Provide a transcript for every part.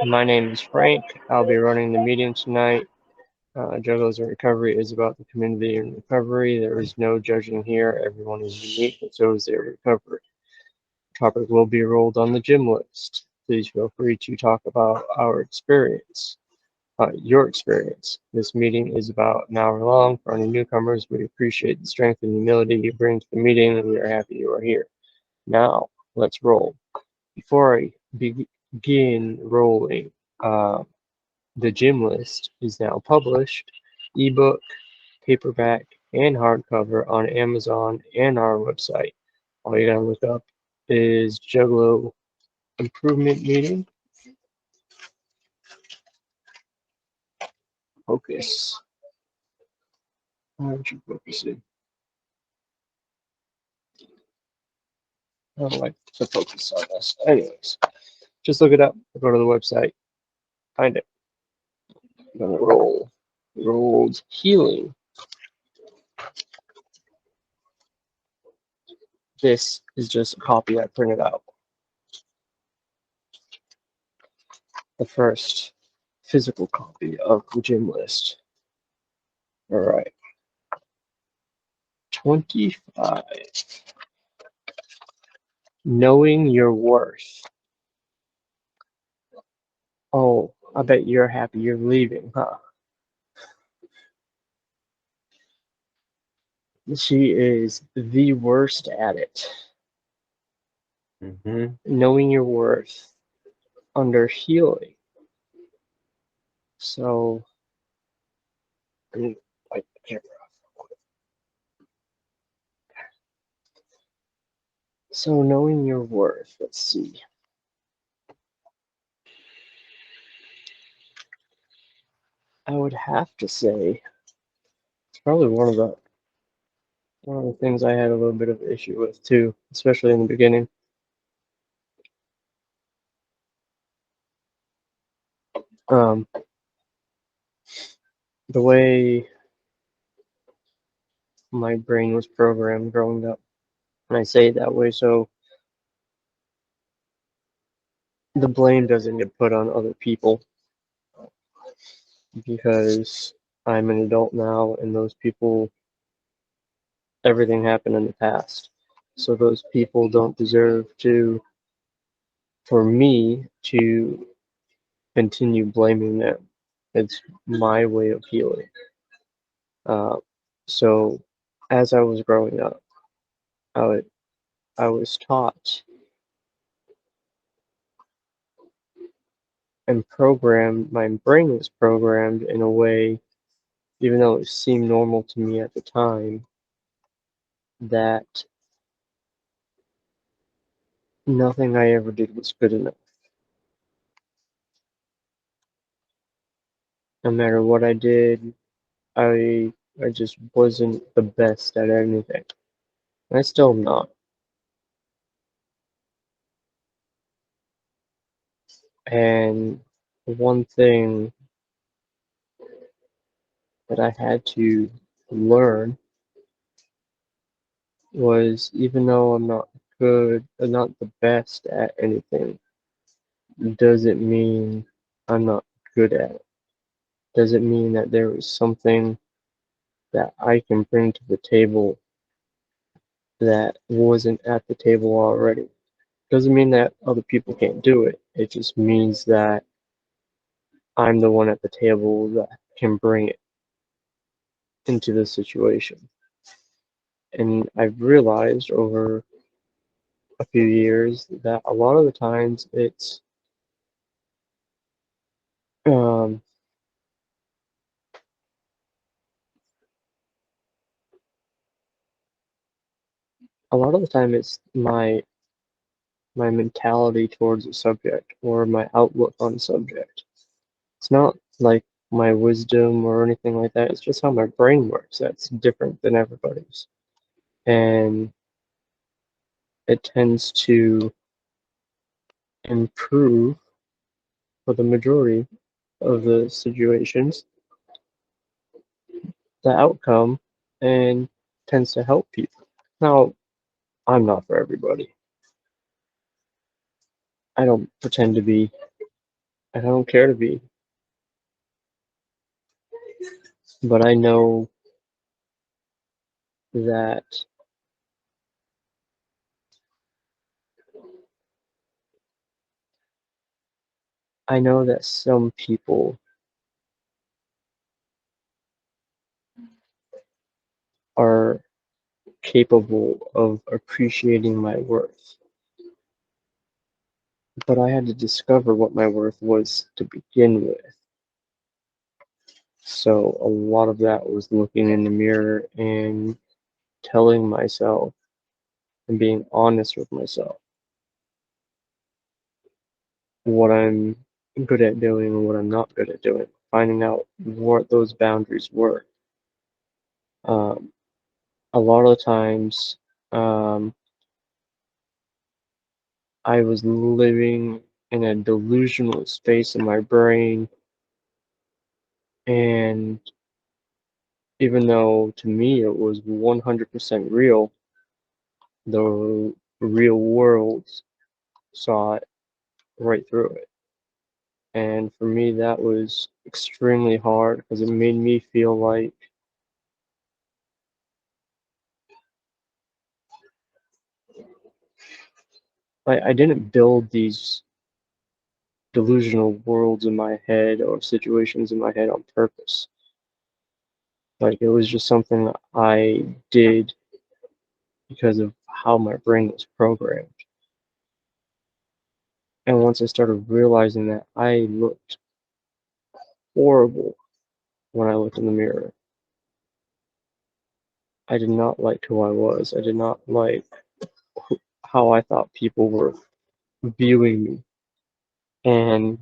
My name is Frank. I'll be running the meeting tonight. Juggalos in Recovery is about the community in recovery. There is no judging here. Everyone is unique, and so is their recovery. Topic will be rolled on the gym list. Please feel free to talk about our experience, your experience. This meeting is about an hour long. For any newcomers, we appreciate the strength and humility you bring to the meeting, and we are happy you are here. Now, let's roll. Before I begin rolling, the gym list is now published, ebook, paperback, and hardcover on Amazon and our website. All you gotta look up is Juggalo Improvement Meeting. Focus. How would you focus it? I don't like to focus on this. Anyways, just look it up. Go to the website. Find it. I'm gonna roll. Rolled Healing. This is just a copy I printed out. The first physical copy of the gym list. All right. 25. Knowing your worth. Oh, I bet you're happy you're leaving, huh? She is the worst at it. Knowing your worth under healing. So, I mean, like the camera. So, knowing your worth, let's see. I would have to say it's probably one of the things I had a little bit of issue with too, especially in the beginning. The way my brain was programmed growing up, and I say it that way so the blame doesn't get put on other people, because I'm an adult now and those people, everything happened in the past. So those people don't deserve for me to continue blaming them. It's my way of healing. So as I was growing up, I was taught and programmed, my brain was programmed in a way, even though it seemed normal to me at the time, that nothing I ever did was good enough. No matter what I did, I just wasn't the best at anything. I still am not. And one thing that I had to learn was, even though I'm not good, not the best at anything, doesn't mean I'm not good at it. Doesn't mean that there is something that I can bring to the table that wasn't at the table already. Doesn't mean that other people can't do it. It just means that I'm the one at the table that can bring it into the situation. And I've realized over a few years that a lot of the times um, it's my mentality towards a subject or my outlook on a subject. It's not like my wisdom or anything like that. It's just how my brain works. That's different than everybody's. And it tends to improve, for the majority of the situations, the outcome, and tends to help people. Now, I'm not for everybody. I don't pretend to be I don't care to be, but I know that some people are capable of appreciating my worth, but I had to discover what my worth was to begin with. So a lot of that was looking in the mirror and telling myself and being honest with myself what I'm good at doing and what I'm not good at doing, finding out what those boundaries were. Um, a lot of the times, um, I was living in a delusional space in my brain, and even though to me it was 100% real, the real world saw it right through it. And for me, that was extremely hard because it made me feel like I didn't build these delusional worlds in my head or situations in my head on purpose. Like it was just something that I did because of how my brain was programmed. And once I started realizing that, I looked horrible when I looked in the mirror. I did not like who I was. I did not like how I thought people were viewing me. And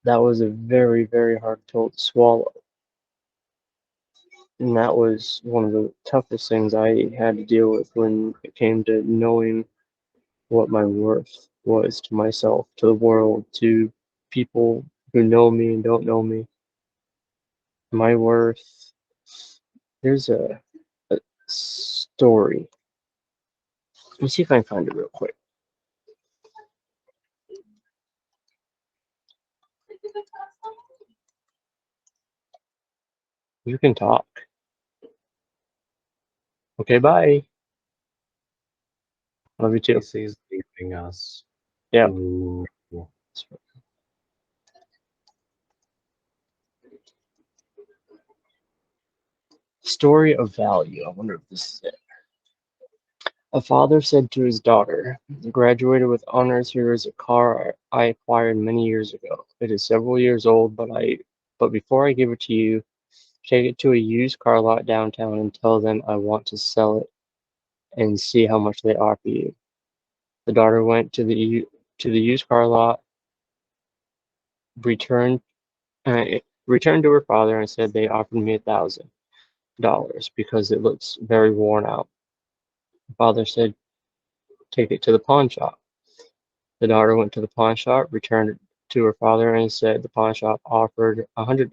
that was a very, very hard pill to swallow. And that was one of the toughest things I had to deal with when it came to knowing what my worth was to myself, to the world, to people who know me and don't know me. My worth. There's a story. Let me see if I can find it real quick. You can talk. Okay, bye. Love you too. Casey's leaving us. Yeah. Ooh. Story of value. I wonder if this is it. A father said to his daughter, graduated with honors, here is a car I acquired many years ago. It is several years old, but before I give it to you, take it to a used car lot downtown and tell them I want to sell it and see how much they offer you. The daughter went to the used car lot, returned returned to her father and said they offered me $1,000 because it looks very worn out. The father said, take it to the pawn shop. The daughter went to the pawn shop, returned it to her father, and said the pawn shop offered $100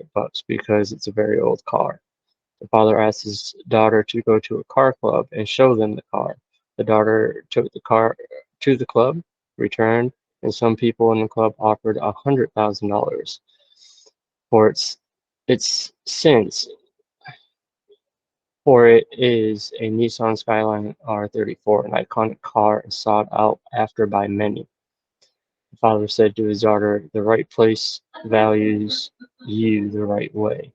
because it's a very old car. The father asked his daughter to go to a car club and show them the car. The daughter took the car to the club, returned, and some people in the club offered $100,000 for its since, for it is a Nissan Skyline R34, an iconic car sought out after by many. The father said to his daughter, the right place values you the right way.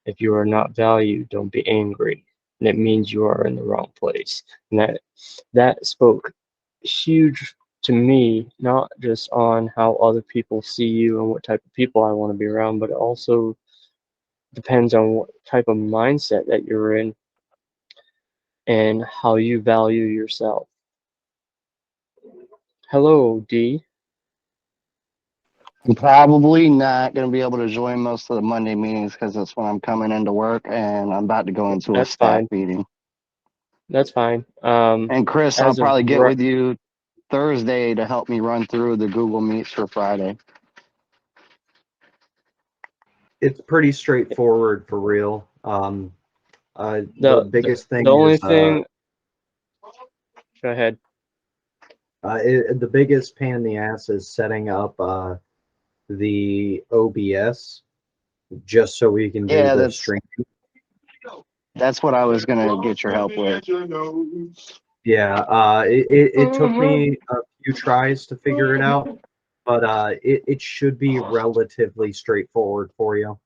If you are not valued, don't be angry. And it means you are in the wrong place. And that spoke huge to me, not just on how other people see you and what type of people I want to be around, but it also depends on what type of mindset that you're in and how you value yourself. Hello, D. I'm probably not going to be able to join most of the Monday meetings because that's when I'm coming into work and I'm about to go into a That's staff fine. meeting. That's fine. And Chris, I'll As of probably get right, with you Thursday to help me run through the Google Meets for Friday. It's pretty straightforward for real. The the biggest the thing only is thing. Go ahead. The biggest pain in the ass is setting up the OBS just so we can do Yeah, the stream. that's what I was gonna get your help with. Yeah, it took me a few tries to figure it out, but it should be relatively straightforward for you.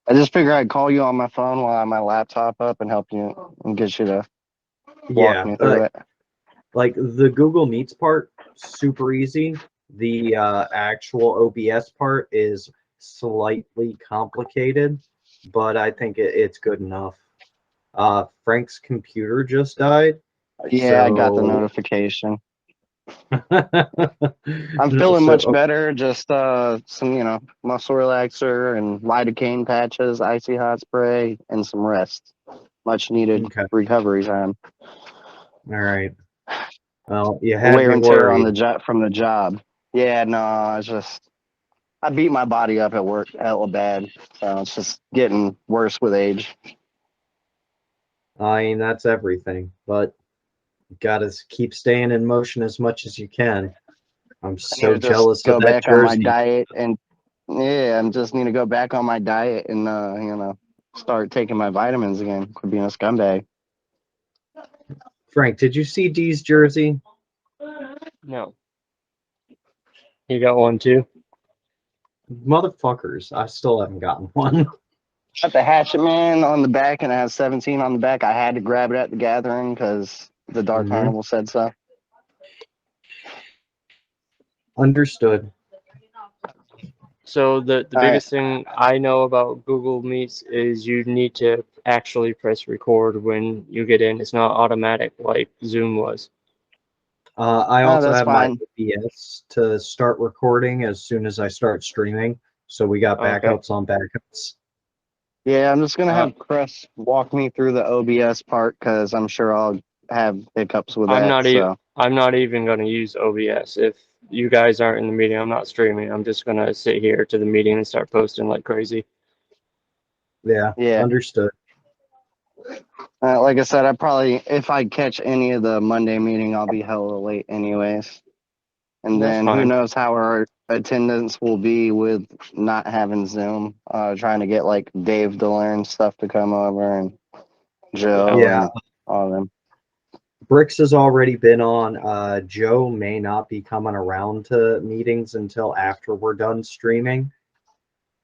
I just figured I'd call you on my phone while I have my laptop up and help you and get you to walk Yeah, me through it. like the Google Meets part, super easy. The actual OBS part is slightly complicated, but I think it's good enough. Frank's computer just died, Yeah, I got the so notification. I'm feeling much so better. Just some, muscle relaxer and lidocaine patches, icy hot spray, and some rest. Much needed okay, recovery time. all right. Well, you had Wear me and tear on the worried. job from the job. Yeah, no, it's just I beat my body up at work hella bad, so it's just getting worse with age. I mean, that's everything, but you gotta keep staying in motion as much as you can. I'm I need so to just jealous of go that back on my jersey. diet and yeah, I just need to go back on my diet and start taking my vitamins again. Quit being a scumbag. Frank, did you see Dee's jersey? No. You got one too? Motherfuckers, I still haven't gotten one. Got the Hatchet Man on the back and it has 17 on the back. I had to grab it at the gathering because the Dark Mhm. Carnival said so. Understood. So the All right. biggest thing I know about Google Meets is you need to actually press record when you get in. It's not automatic like Zoom was. I Oh, also that's have my fine. OBS to start recording as soon as I start streaming, so we got Okay. backups on backups. Yeah, I'm just gonna Uh, have Chris walk me through the OBS part because I'm sure I'll have hiccups with I'm that. not even So I'm not even gonna use OBS. If you guys aren't in the meeting, I'm not streaming. I'm just gonna sit here to the meeting and start posting like crazy. Yeah, yeah, understood. like I said, I probably if I catch any of the Monday meeting, I'll be hella late anyways. And That's then who fine. knows how our attendance will be with not having Zoom. Trying to get like Dave to learn stuff to come over and Yeah. Joe Yeah, and all of them. Bricks has already been on. Joe may not be coming around to meetings until after we're done streaming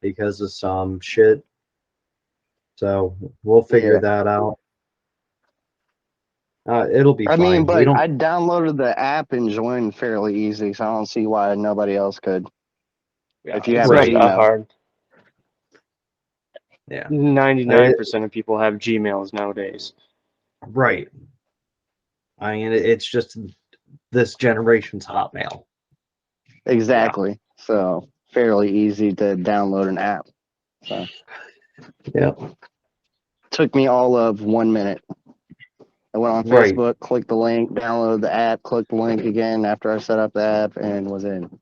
because of some shit. So we'll figure Yeah. that out. It'll be I mean, fine. We but don't. I downloaded the app and joined fairly easy, so I don't see why nobody else could. Yeah. If you It's have a not Right. that Gmail. hard. Yeah. 99% of people have Gmails nowadays. Right. I mean, it's just this generation's Hotmail. Yeah. Exactly. So fairly easy to download an app. So Yeah. took me all of 1 minute. I went on Right. Facebook, clicked the link, downloaded the app, clicked the link again after I set up the app, and was in.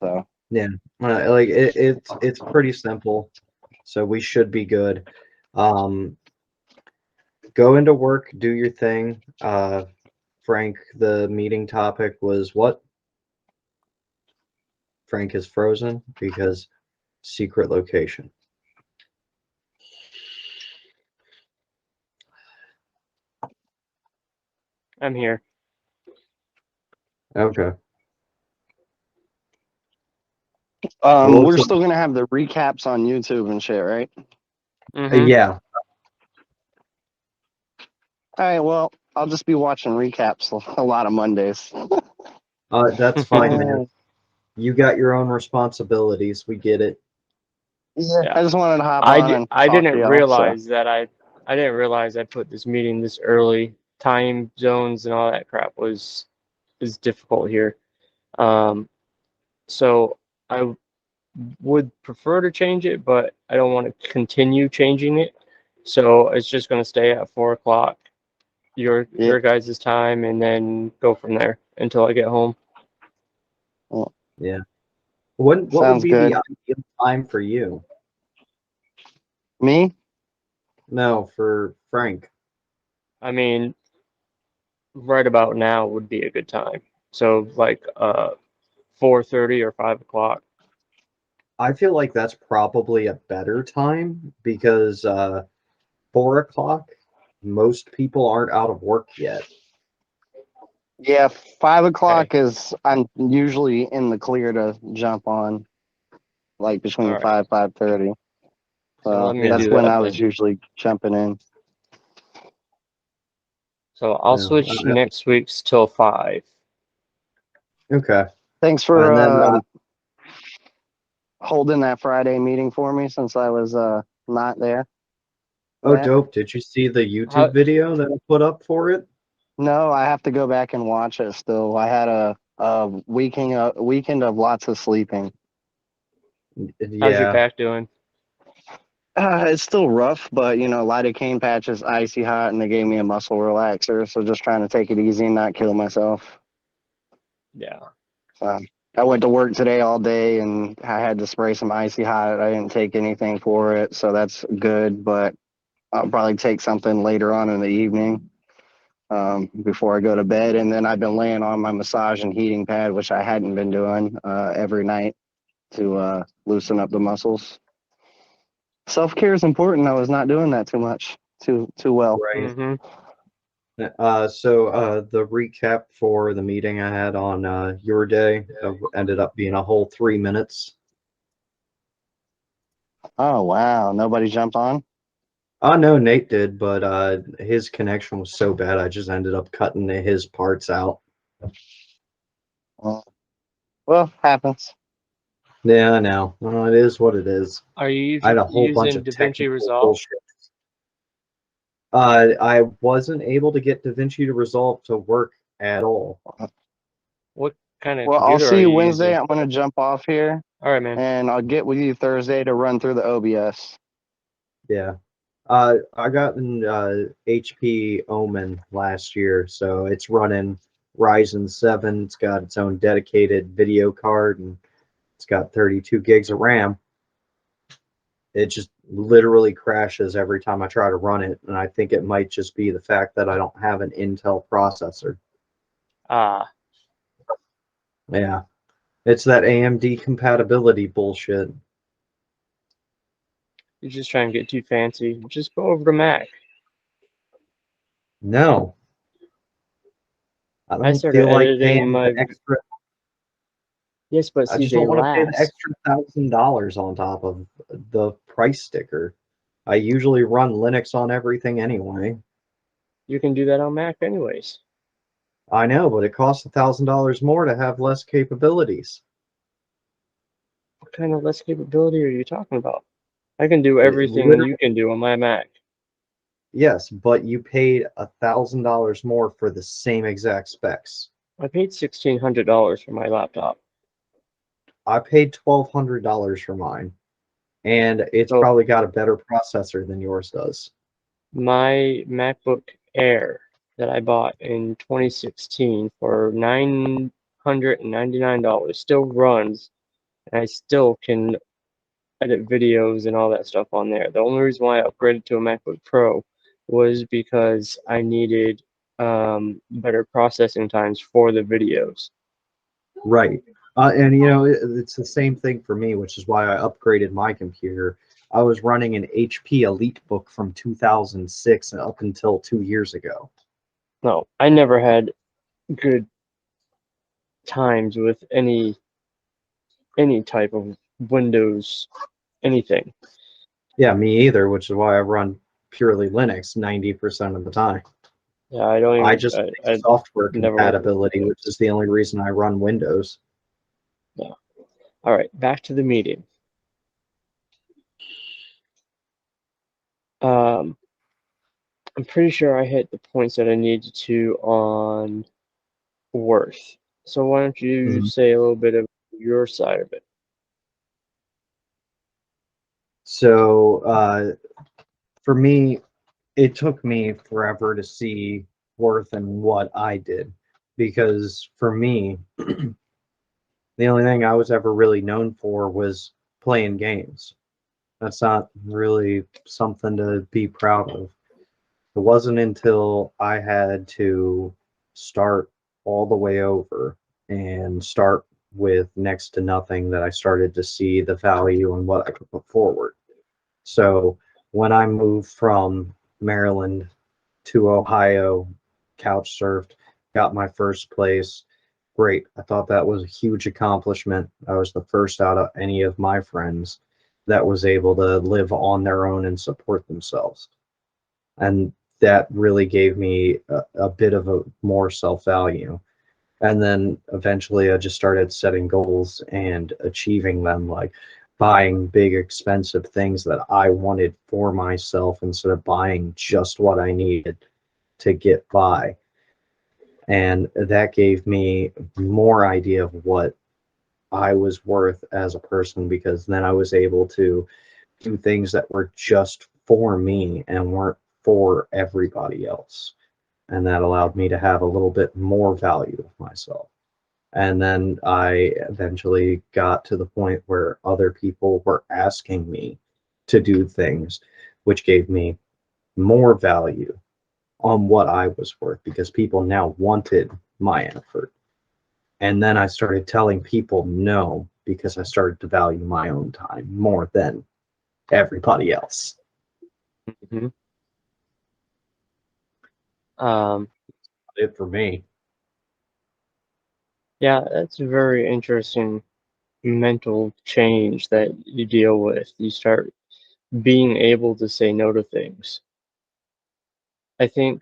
So Yeah. Like it's pretty simple. So we should be good. Um, go into work, do your thing. Frank, the meeting topic was what? Frank is frozen because secret location. I'm here. Okay. Well, we're looks like, still gonna have the recaps on YouTube and shit, right? Mm-hmm. yeah. All right, well, I'll just be watching recaps a lot of Mondays. That's fine, man. You got your own responsibilities. We get it. Yeah, Yeah. I just wanted to hop on and I talk to didn't y'all. So realize that I didn't realize I put this meeting this early. Time zones and all that crap is difficult here. So I would prefer to change it, but I don't want to continue changing it. So it's just going to stay at 4 o'clock, yeah, your guys' time, and then go from there until I get home. well, Yeah. What would sounds be the good. ideal time for you? Me? No, for Frank. I mean, right about now would be a good time. So like 4:30 or 5 o'clock. I feel like that's probably a better time because 4 o'clock, most people aren't out of work yet. Yeah, 5 Okay. o'clock is I'm usually in the clear to jump on, like between All right. 5:30. So let me Yeah. That's do when that I then. was usually jumping in. So I'll Yeah. switch next week's till 5. Okay. Thanks for And then, holding that Friday meeting for me since I was not there. oh, That. dope. Did you see the How, YouTube video that I put up for it? No, I have to go back and watch it still. I had a weekend of lots of sleeping. how's your Yeah. back doing? It's still rough, but lidocaine patches, icy hot, and they gave me a muscle relaxer. So just trying to take it easy and not kill myself. Yeah. I went to work today all day, and I had to spray some icy hot. I didn't take anything for it, so that's good. But I'll probably take something later on in the evening before I go to bed. And then I've been laying on my massage and heating pad, which I hadn't been doing every night to loosen up the muscles. Self-care is important. I was not doing that too well. Right. Mm-hmm. So the recap for the meeting I had on your day ended up being a whole 3 minutes. Oh wow, nobody jumped on. I know Nate did, but his connection was so bad I just ended up cutting his parts out. Well, happens. Yeah, I know. Well, it is what it is. Are you I had a whole bunch using of DaVinci technical Resolve? bullshit. I wasn't able to get DaVinci to Resolve to work at all. What kind of Well, I'll computer see are you you Wednesday. using? I'm gonna jump off here, All right, man. and I'll get with you Thursday to run through the OBS. Yeah. I got an HP Omen last year, so it's running Ryzen 7. It's got its own dedicated video card, and it's got 32 gigs of RAM. It just literally crashes every time I try to run it, and I think it might just be the fact that I don't have an Intel processor. Ah, Yeah, it's that AMD compatibility bullshit. you're just trying to get too fancy. Just go over to Mac. No, I I don't started feel like editing paying the my. extra. Yes, but I see, just they don't want to pay the last. extra $1,000 on top of the price sticker. I usually run Linux on everything anyway. You can do that on Mac anyways. I know, but it costs $1,000 more to have less capabilities. What kind of less capability are you talking about? I can do everything you Literally, can do on my Mac. yes, but you paid $1,000 more for the same exact specs. I paid $1,600 for my laptop. I paid $1,200 for mine, and it's So probably got a better processor than yours does. my MacBook Air that I bought in 2016 for $999 still runs, and I still can edit videos and all that stuff on there. The only reason why I upgraded to a MacBook Pro was because I needed better processing times for the videos. Right. And it's the same thing for me, which is why I upgraded my computer. I was running an HP EliteBook from 2006 up until 2 years ago. No, I never had good times with any type of Windows anything. Yeah, me either, which is why I run purely Linux 90% of the time. Yeah, I don't I even. just like I software never worked with compatibility, which Windows. is the only reason I run Windows. Yeah. All right, back to the meeting. Um, I'm pretty sure I hit the points that I needed to on worth. So why don't you Mhm. say a little bit of your side of it? So for me, it took me forever to see worth in what I did because for me, the only thing I was ever really known for was playing games. That's not really something to be proud of. It wasn't until I had to start all the way over and start with next to nothing, that I started to see the value in what I could put forward. So when I moved from Maryland to Ohio, couch surfed, got my first place. Great. I thought that was a huge accomplishment. I was the first out of any of my friends that was able to live on their own and support themselves. And that really gave me a bit of a more self-value. And then eventually I just started setting goals and achieving them, like buying big expensive things that I wanted for myself instead of buying just what I needed to get by. And that gave me more idea of what I was worth as a person, because then I was able to do things that were just for me and weren't for everybody else. And that allowed me to have a little bit more value of myself. And then I eventually got to the point where other people were asking me to do things, which gave me more value on what I was worth, because people now wanted my effort. And then I started telling people no, because I started to value my own time more than everybody else. Mm-hmm. Um, It for me. yeah, that's a very interesting mental change that you deal with. You start being able to say no to things. I think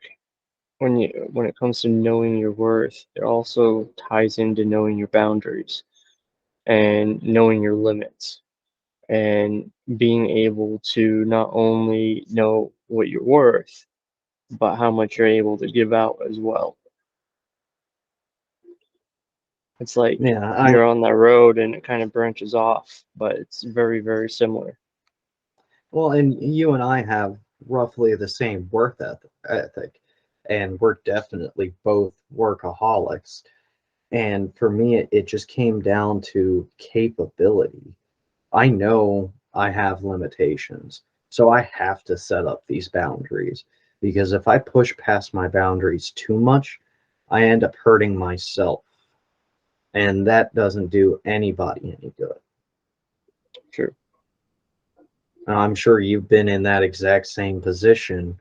when it comes to knowing your worth, it also ties into knowing your boundaries and knowing your limits and being able to not only know what you're worth, but how much you're able to give out as well. It's like Yeah, you're on that road and it kind of branches off, but it's very, very similar. well, and you and I have roughly the same ethic, and we're definitely both workaholics. And for me, it just came down to capability. I know I have limitations, so I have to set up these boundaries, because if I push past my boundaries too much, I end up hurting myself, and that doesn't do anybody any good. True. I'm sure you've been in that exact same position,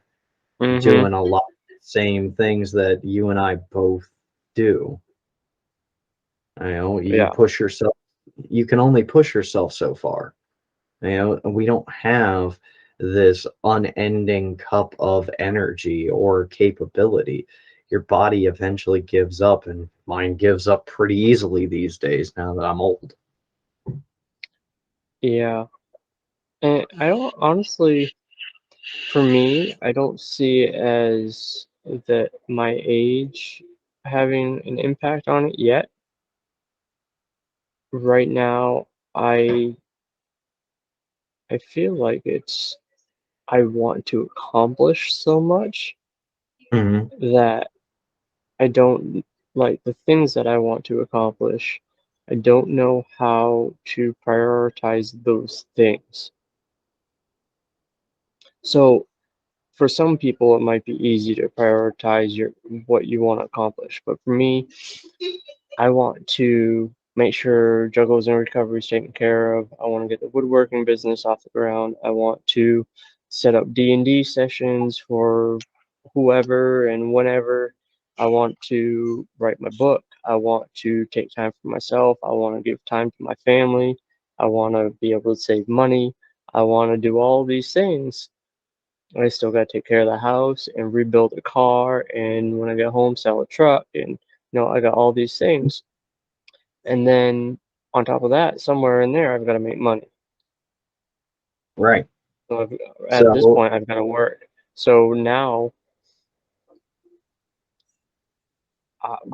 Mm-hmm. doing a lot of the same things that you and I both do. You know, you Yeah. push yourself, you can only push yourself so far. You know, we don't have this unending cup of energy or capability. Your body eventually gives up, and mine gives up pretty easily these days now that I'm old. Yeah. And I don't honestly, for me, I don't see it as that my age having an impact on it yet. Right now, I I feel like it's I want to accomplish so much Hmm. that I don't like the things that I want to accomplish. I don't know how to prioritize those things. So for some people, it might be easy to prioritize your what you want to accomplish, but for me, I want to make sure Juggles and Recovery is taken care of. I want to get the woodworking business off the ground. I want to set up D&D sessions for whoever and whenever. I want to write my book. I want to take time for myself. I want to give time to my family. I want to be able to save money. I want to do all these things. I still got to take care of the house and rebuild a car. And when I get home, sell a truck. And, I got all these things. And then on top of that, somewhere in there, I've got to make money. Right. So at this So, point, I've got to work. So now,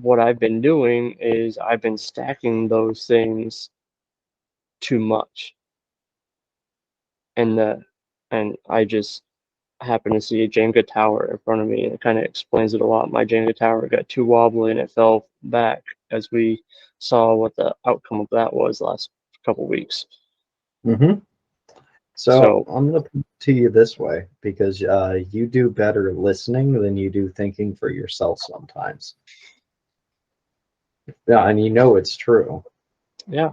what I've been doing is I've been stacking those things too much, and I just happened to see a Jenga tower in front of me, and it kind of explains it a lot. My Jenga tower got too wobbly and it fell back, as we saw what the outcome of that was last couple weeks. mhm. So So I'm going to put it to you this way, because you do better listening than you do thinking for yourself sometimes. Yeah, and you know it's true. Yeah.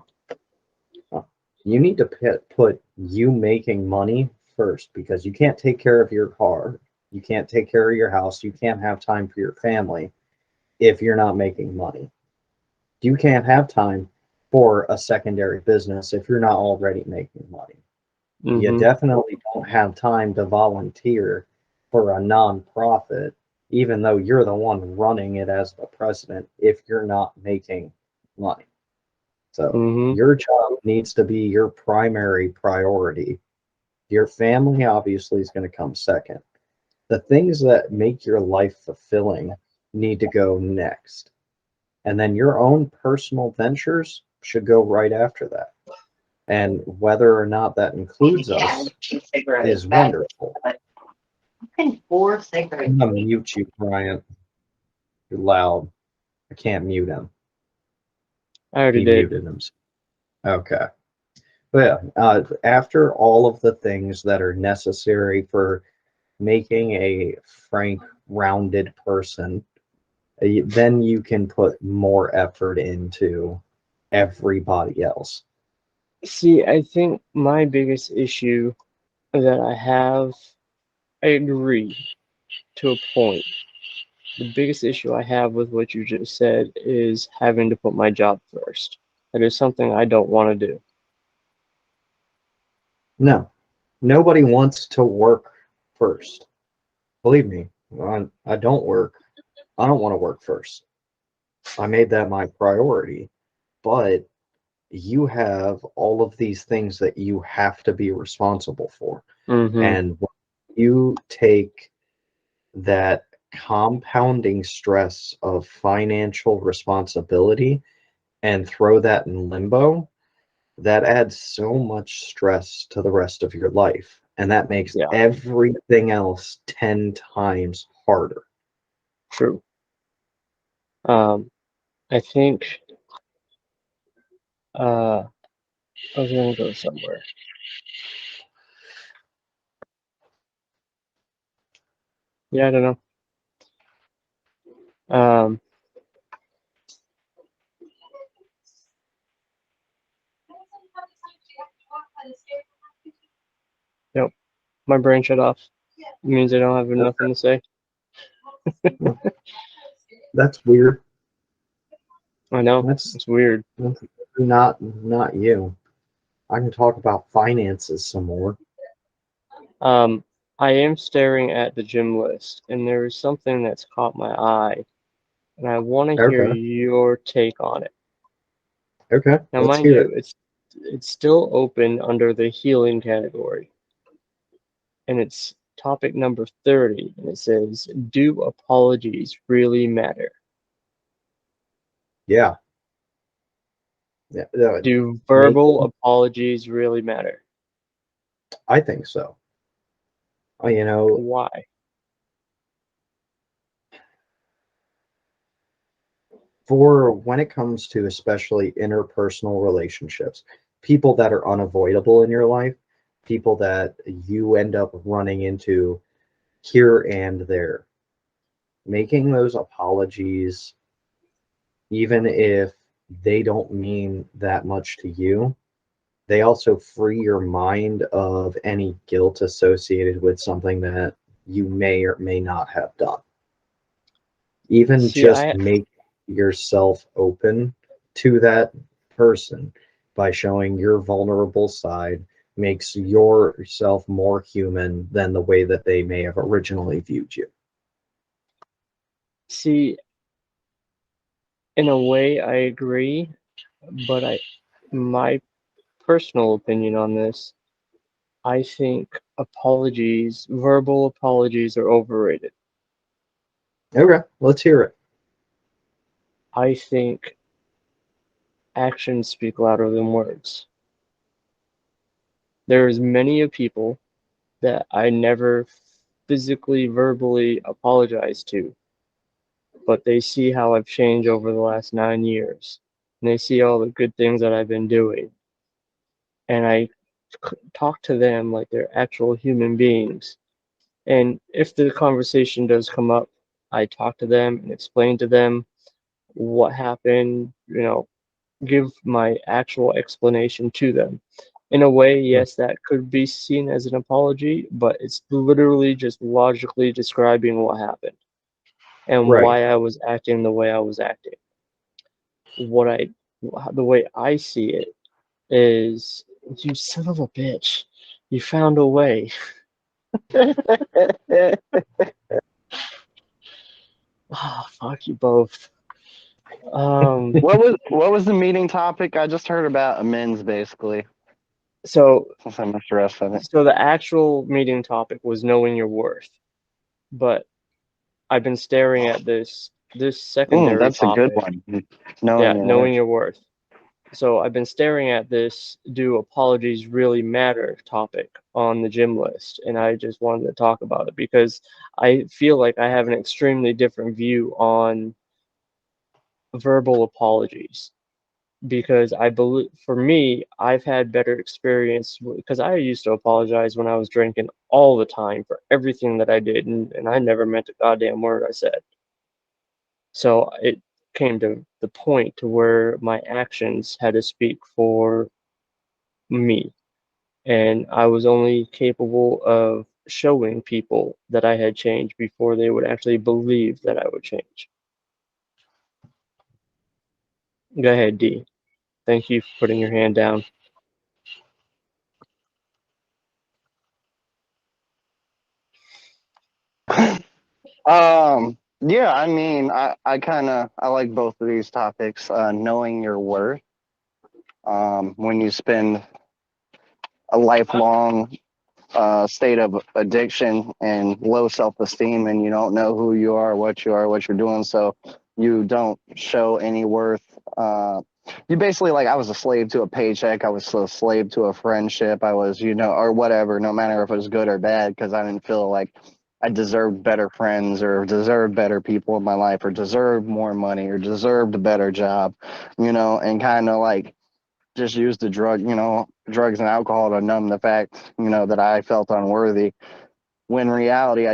You need to put you making money first, because you can't take care of your car, you can't take care of your house, you can't have time for your family if you're not making money. You can't have time for a secondary business if you're not already making money. You Mm-hmm. definitely don't have time to volunteer for a nonprofit, even though you're the one running it as the president, if you're not making money. So Mm-hmm. your job needs to be your primary priority. Your family obviously is going to come second. The things that make your life fulfilling need to go next. And then your own personal ventures should go right after that. And whether or not that includes us is wonderful. I'm gonna mute you, Brian. You're loud. I can't mute him. I already He did. muted himself. Okay. But yeah, after all of the things that are necessary for making a frank, rounded person, then you can put more effort into everybody else. See, I think my biggest issue that I have, I agree to a point. The biggest issue I have with what you just said is having to put my job first. That is something I don't want to do. No, nobody wants to work first. Believe me, I don't work. I don't want to work first. I made that my priority. But you have all of these things that you have to be responsible for. Mm-hmm. And when you take that compounding stress of financial responsibility and throw that in limbo, that adds so much stress to the rest of your life. And that makes Yeah, everything else 10 times harder. true. I think I was gonna go somewhere. Yeah, I don't know. Um, nope, my brain shut off. It means I don't have nothing to say. That's weird. I know, That's, it's weird. that's not you. I can talk about finances some more. Um, I am staring at the gym list, and there is something that's caught my eye, and I want to hear Okay. your take on it. Okay. Now, Let's mind hear you, it. it's still open under the healing category, and it's topic number 30, and it says, "Do apologies really matter? Yeah. Yeah. Do verbal Making, apologies really matter? I think so. You know, Why?" for when it comes to especially interpersonal relationships, people that are unavoidable in your life, people that you end up running into here and there, making those apologies, even if they don't mean that much to you, they also free your mind of any guilt associated with something that you may or may not have done. Even See, just make yourself open to that person by showing your vulnerable side makes yourself more human than the way that they may have originally viewed you. see, in a way, I agree, but my personal opinion on this, I think apologies, verbal apologies, are overrated. Okay, let's hear it. I think actions speak louder than words. There's many of people that I never physically, verbally apologize to, but they see how I've changed over the last 9 years, and they see all the good things that I've been doing, and I talk to them like they're actual human beings. And if the conversation does come up, I talk to them and explain to them what happened, give my actual explanation to them. In a way, yes, that could be seen as an apology, but it's literally just logically describing what happened and Right. why I was acting the way I was acting. What I, the way I see it is, you son of a bitch, you found a way. Oh, fuck you both. What was the meeting topic? I just heard about amends, basically. So, Since I missed the rest of it. so the actual meeting topic was knowing your worth, but I've been staring at this secondary That's a good topic. one. Knowing Yeah, your knowing worth. your worth. So I've been staring at this "Do apologies really matter?" topic on the gym list, and I just wanted to talk about it because I feel like I have an extremely different view on verbal apologies. Because I believe, for me, I've had better experience because I used to apologize when I was drinking all the time for everything that I did, and I never meant a goddamn word I said. So it came to the point to where my actions had to speak for me, and I was only capable of showing people that I had changed before they would actually believe that I would change. Go ahead, D. Thank you for putting your hand down. Yeah, I mean, I like both of these topics. Knowing your worth. When you spend a lifelong state of addiction and low self-esteem, and you don't know who you are, what you're doing, so you don't show any worth. You basically, like, I was a slave to a paycheck. I was a slave to a friendship. I was, or whatever, no matter if it was good or bad, because I didn't feel like I deserved better friends or deserved better people in my life or deserved more money or deserved a better job, and kind of like just used the drugs and alcohol to numb the fact, that I felt unworthy. When in reality,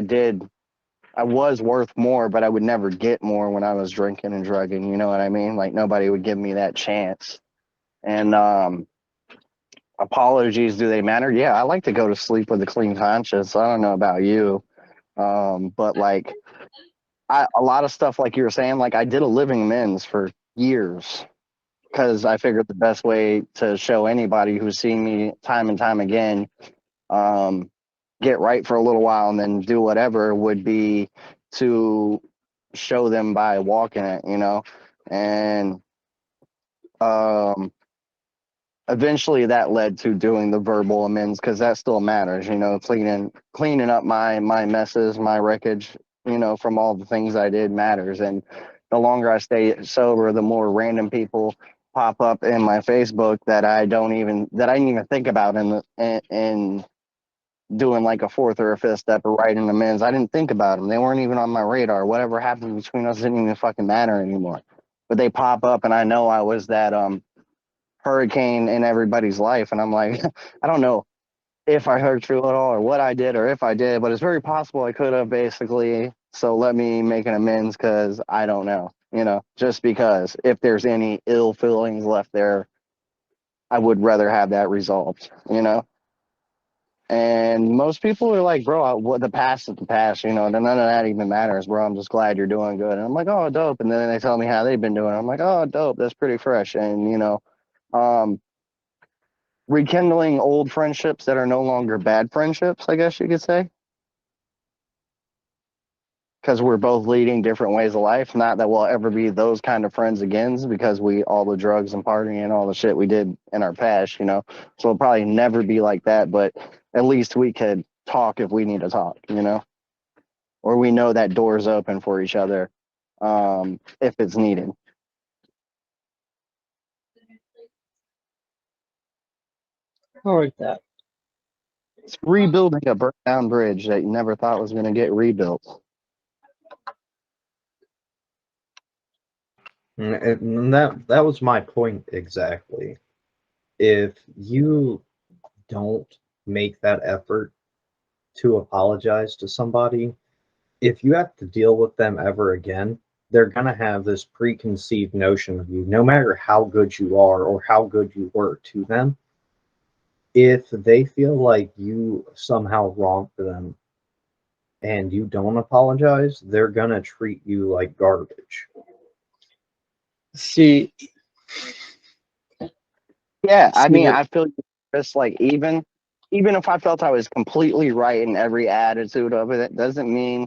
I was worth more, but I would never get more when I was drinking and drugging. You know what I mean? Like nobody would give me that chance. And apologies, do they matter? Yeah, I like to go to sleep with a clean conscience. I don't know about you, but like a lot of stuff, like you were saying, like I did a living amends for years because I figured the best way to show anybody who's seen me time and time again, um, get right for a little while and then do whatever, would be to show them by walking it, and um, eventually that led to doing the verbal amends because that still matters, cleaning up my messes, my wreckage, from all the things I did matters. And the longer I stay sober, the more random people pop up in my Facebook that I didn't even think about in doing like a fourth or a fifth step or writing amends. I didn't think about them. They weren't even on my radar. Whatever happened between us didn't even fucking matter anymore. But they pop up, and I know I was that hurricane in everybody's life, and I'm like, I don't know if I hurt you at all or what I did or if I did, but it's very possible I could have, basically. So let me make an amends because I don't know, just because if there's any ill feelings left there, I would rather have that resolved. And most people are like, bro, what, the past is the past, then none of that even matters, bro. I'm just glad you're doing good. And I'm like, oh, dope. And then they tell me how they've been doing. I'm like, oh, dope. That's pretty fresh. And, um, rekindling old friendships that are no longer bad friendships, I guess you could say, because we're both leading different ways of life. Not that we'll ever be those kind of friends again, because all the drugs and partying and all the shit we did in our past. So it'll probably never be like that, but at least we could talk if we need to talk. Or we know that door's open for each other, if it's needed. I like that. It's rebuilding a burnt down bridge that you never thought was going to get rebuilt. And that was my point exactly. If you don't make that effort to apologize to somebody, if you have to deal with them ever again, they're going to have this preconceived notion of you, no matter how good you are or how good you were to them. If they feel like you somehow wronged them and you don't apologize, they're going to treat you like garbage. See, Yeah, I see mean, that. I feel just like even if I felt I was completely right in every attitude of it, it doesn't mean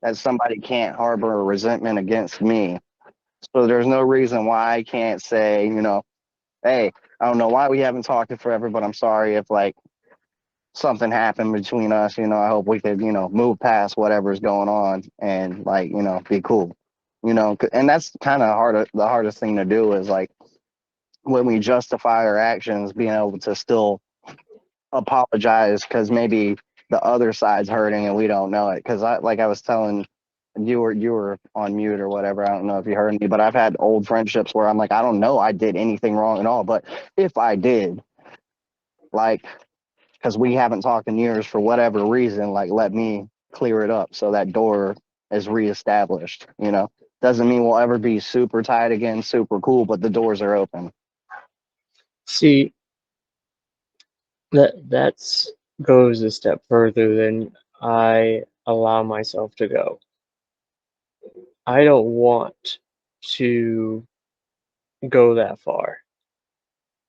that somebody can't harbor a resentment against me. So there's no reason why I can't say, hey, I don't know why we haven't talked in forever, but I'm sorry if like something happened between us. I hope we could, move past whatever's going on and like, be cool. And that's kind of the hardest thing to do is like when we justify our actions, being able to still apologize because maybe the other side's hurting and we don't know it. Because like I was telling you were on mute or whatever. I don't know if you heard me, but I've had old friendships where I'm like, I don't know, I did anything wrong at all. But if I did, like, because we haven't talked in years for whatever reason, like, let me clear it up so that door is reestablished. Doesn't mean we'll ever be super tight again, super cool, but the doors are open. See, that's goes a step further than I allow myself to go. I don't want to go that far.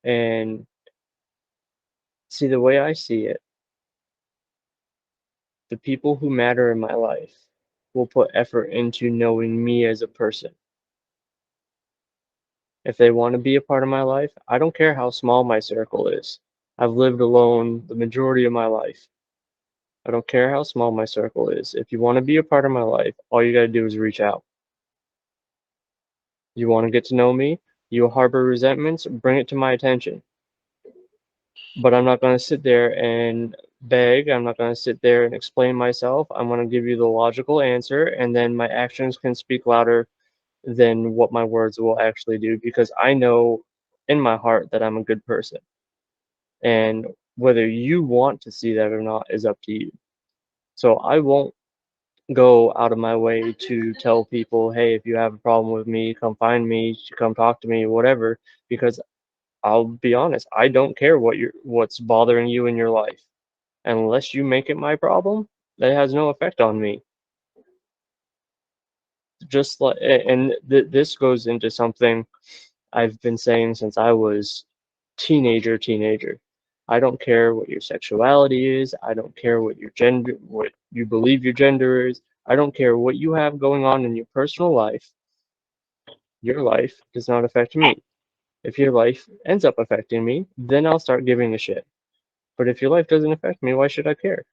And see, the way I see it, the people who matter in my life will put effort into knowing me as a person. If they want to be a part of my life, I don't care how small my circle is. I've lived alone the majority of my life. I don't care how small my circle is. If you want to be a part of my life, all you got to do is reach out. You want to get to know me, you harbor resentments, bring it to my attention. But I'm not going to sit there and beg. I'm not going to sit there and explain myself. I'm going to give you the logical answer, and then my actions can speak louder than what my words will actually do because I know in my heart that I'm a good person. And whether you want to see that or not is up to you. So I won't go out of my way to tell people, hey, if you have a problem with me, come find me, come talk to me, whatever, because I'll be honest, I don't care what's bothering you in your life. Unless you make it my problem, that has no effect on me. Just like, and this goes into something I've been saying since I was teenager. I don't care what your sexuality is. I don't care what your gender, what you believe your gender is. I don't care what you have going on in your personal life. Your life does not affect me. If your life ends up affecting me, then I'll start giving a shit. But if your life doesn't affect me, why should I care?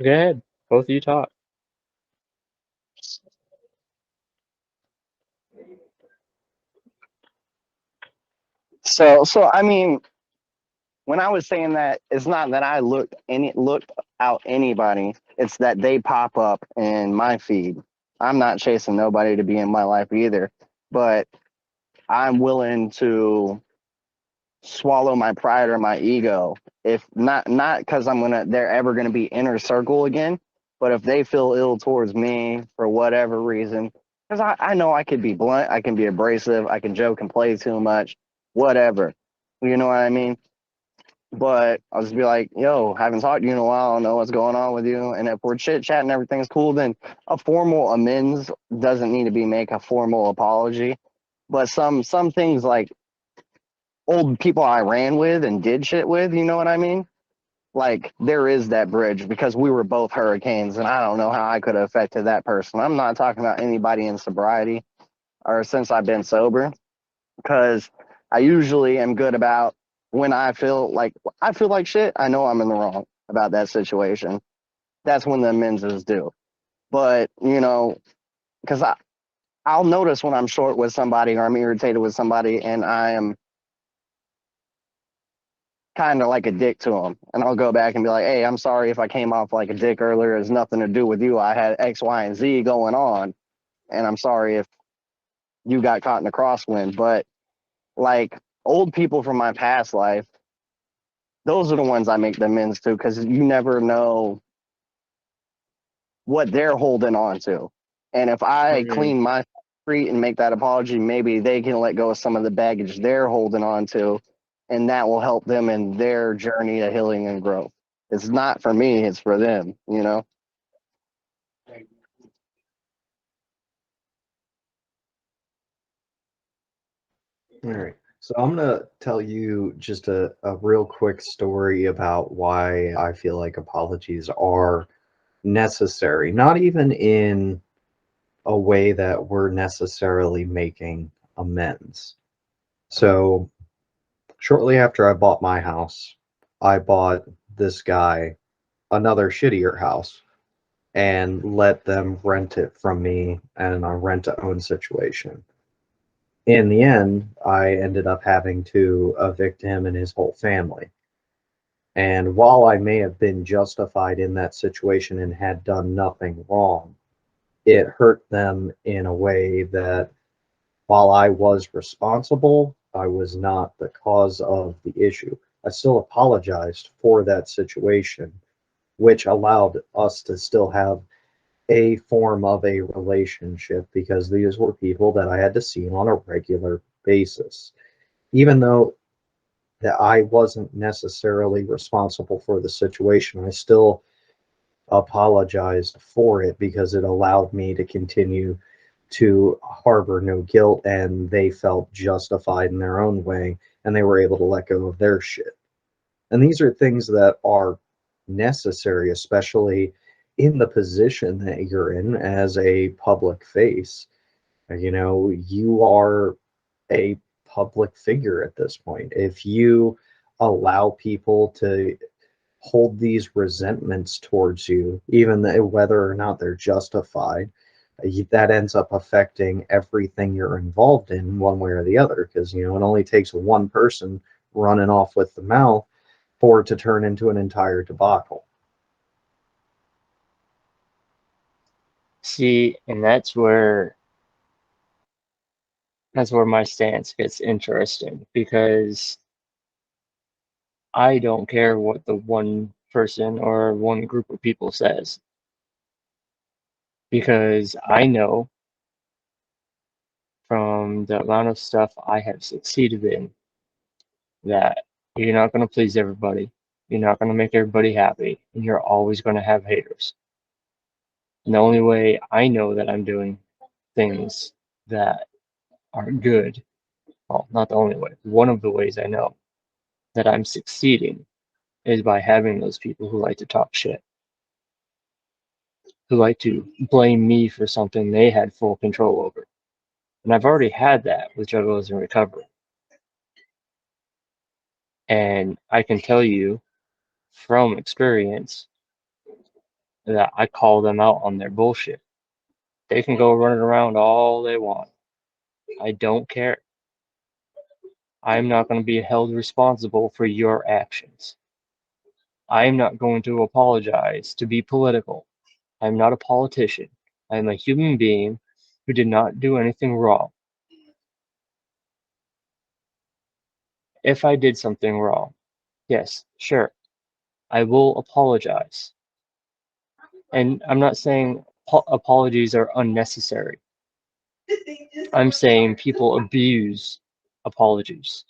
Go ahead. Both of you talk. So I mean, when I was saying that, it's not that I looked out anybody. It's that they pop up in my feed. I'm not chasing nobody to be in my life either, but I'm willing to swallow my pride or my ego if not because they're ever gonna be inner circle again, but if they feel ill towards me for whatever reason, because I know I could be blunt, I can be abrasive, I can joke and play too much, whatever. You know what I mean? But I'll just be like, yo, haven't talked to you in a while. I don't know what's going on with you. And if we're chit chatting, everything's cool, then a formal amends doesn't need to be make a formal apology. But some things like old people I ran with and did shit with, you know what I mean? Like there is that bridge because we were both hurricanes and I don't know how I could have affected that person. I'm not talking about anybody in sobriety or since I've been sober because I usually am good about when I feel like shit, I know I'm in the wrong about that situation. That's when the amends is due. But, because I'll notice when I'm short with somebody or I'm irritated with somebody and I am kind of like a dick to them. And I'll go back and be like, hey, I'm sorry if I came off like a dick earlier. It's nothing to do with you. I had X, Y, and Z going on. And I'm sorry if you got caught in the crosswind. But like old people from my past life, those are the ones I make the amends to because you never know what they're holding on to. And if I Mhm. clean my street and make that apology, maybe they can let go of some of the baggage they're holding on to, and that will help them in their journey to healing and growth. It's not for me, it's for them, you know? All right. So I'm going to tell you just a real quick story about why I feel like apologies are necessary, not even in a way that we're necessarily making amends. So shortly after I bought my house, I bought this guy another shittier house and let them rent it from me in a rent to own situation. In the end, I ended up having to evict him and his whole family. And while I may have been justified in that situation and had done nothing wrong, it hurt them in a way that while I was responsible, I was not the cause of the issue. I still apologized for that situation, which allowed us to still have a form of a relationship because these were people that I had to see on a regular basis. Even though that I wasn't necessarily responsible for the situation, I still apologized for it because it allowed me to continue to harbor no guilt and they felt justified in their own way and they were able to let go of their shit. And these are things that are necessary, especially in the position that you're in as a public face. You know, you are a public figure at this point. If you allow people to hold these resentments towards you, even whether or not they're justified, that ends up affecting everything you're involved in one way or the other. Because, you know, it only takes one person running off with the mouth for it to turn into an entire debacle. See, and that's where my stance gets interesting because I don't care what the one person or one group of people says because I know from the amount of stuff I have succeeded in that you're not going to please everybody. You're not going to make everybody happy, and you're always going to have haters. And the only way I know that I'm doing things that are good, well, not the only way, one of the ways I know that I'm succeeding is by having those people who like to talk shit, who like to blame me for something they had full control over. And I've already had that with Juggalos in Recovery. And I can tell you from experience that I call them out on their bullshit. They can go running around all they want. I don't care. I'm not going to be held responsible for your actions. I'm not going to apologize to be political. I'm not a politician. I'm a human being who did not do anything wrong. If I did something wrong, yes, sure, I will apologize. And I'm not saying apologies are unnecessary. I'm saying people abuse apologies.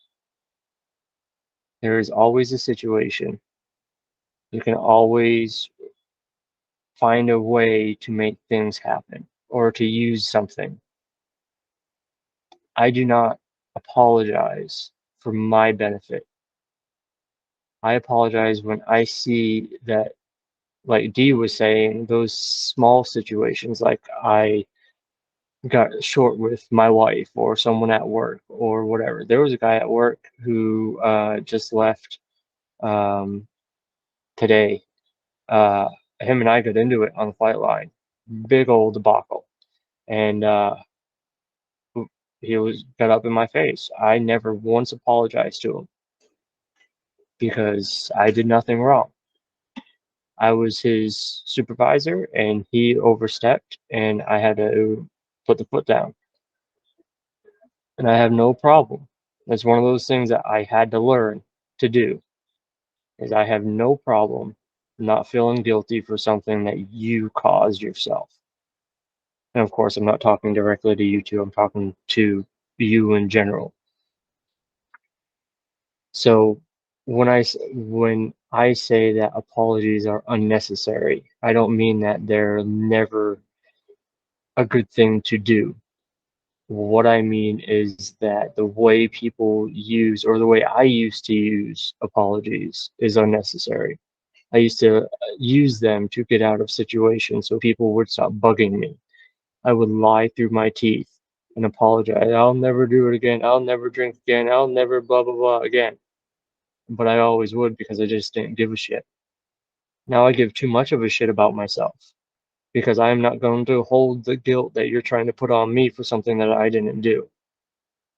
There is always a situation. You can always find a way to make things happen or to use something. I do not apologize for my benefit. I apologize when I see that, like Dee was saying, those small situations, like I got short with my wife or someone at work or whatever. There was a guy at work who just left um, today. Uh, him and I got into it on the flight line. Big old debacle. And he was got up in my face. I never once apologized to him because I did nothing wrong. I was his supervisor and he overstepped and I had to put the foot down. And I have no problem. It's one of those things that I had to learn to do is I have no problem not feeling guilty for something that you caused yourself. And of course, I'm not talking directly to you two, I'm talking to you in general. So when I say that apologies are unnecessary, I don't mean that they're never a good thing to do. What I mean is that the way people use, or the way I used to use apologies is unnecessary. I used to use them to get out of situations so people would stop bugging me. I would lie through my teeth and apologize. I'll never do it again. I'll never drink again. I'll never blah, blah, blah again. But I always would because I just didn't give a shit. Now I give too much of a shit about myself because I'm not going to hold the guilt that you're trying to put on me for something that I didn't do.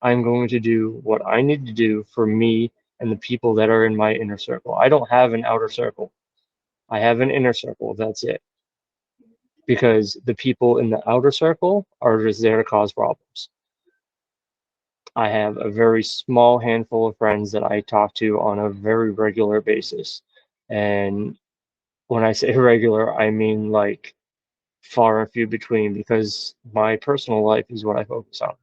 I'm going to do what I need to do for me and the people that are in my inner circle. I don't have an outer circle. I have an inner circle. That's it. Because the people in the outer circle are just there to cause problems. I have a very small handful of friends that I talk to on a very regular basis. And when I say regular, I mean like far and few between because my personal life is what I focus on.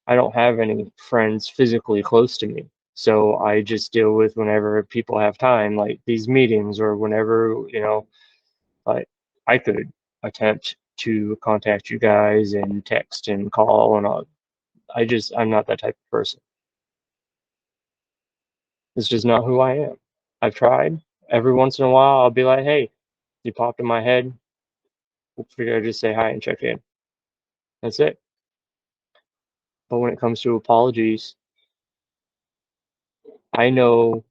I don't have any friends physically close to me. So I just deal with whenever people have time, like these meetings or whenever, like I could attempt to contact you guys and text and call and all. I'm not that type of person. It's just not who I am. I've tried. Every once in a while, I'll be like, hey, you popped in my head. We'll figure I'd just say hi and check in. That's it. But when it comes to apologies, I know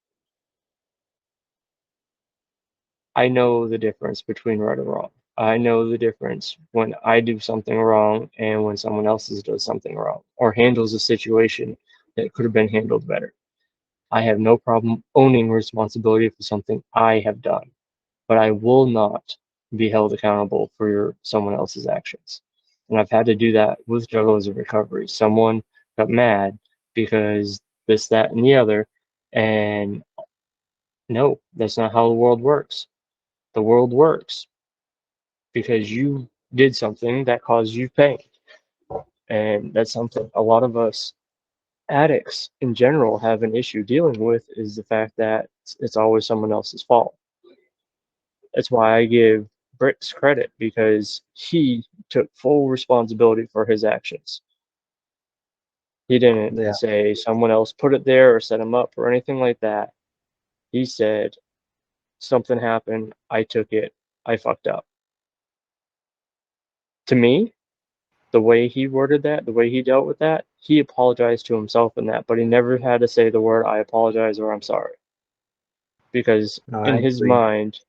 I know the difference between right and wrong. I know the difference when I do something wrong and when someone else does something wrong or handles a situation that could have been handled better. I have no problem owning responsibility for something I have done, but I will not be held accountable for someone else's actions. And I've had to do that with Juggalos of Recovery. Someone got mad because this, that, and the other. And no, that's not how the world works. The world works because you did something that caused you pain. And that's something a lot of us addicts in general have an issue dealing with is the fact that it's always someone else's fault. That's why I give Bricks credit because he took full responsibility for his actions. He didn't Yeah. say someone else put it there or set him up or anything like that. He said something happened, I took it, I fucked up. To me, the way he worded that, the way he dealt with that, he apologized to himself in that, but he never had to say the word I apologize or I'm sorry. Because No, in I his agree. mind,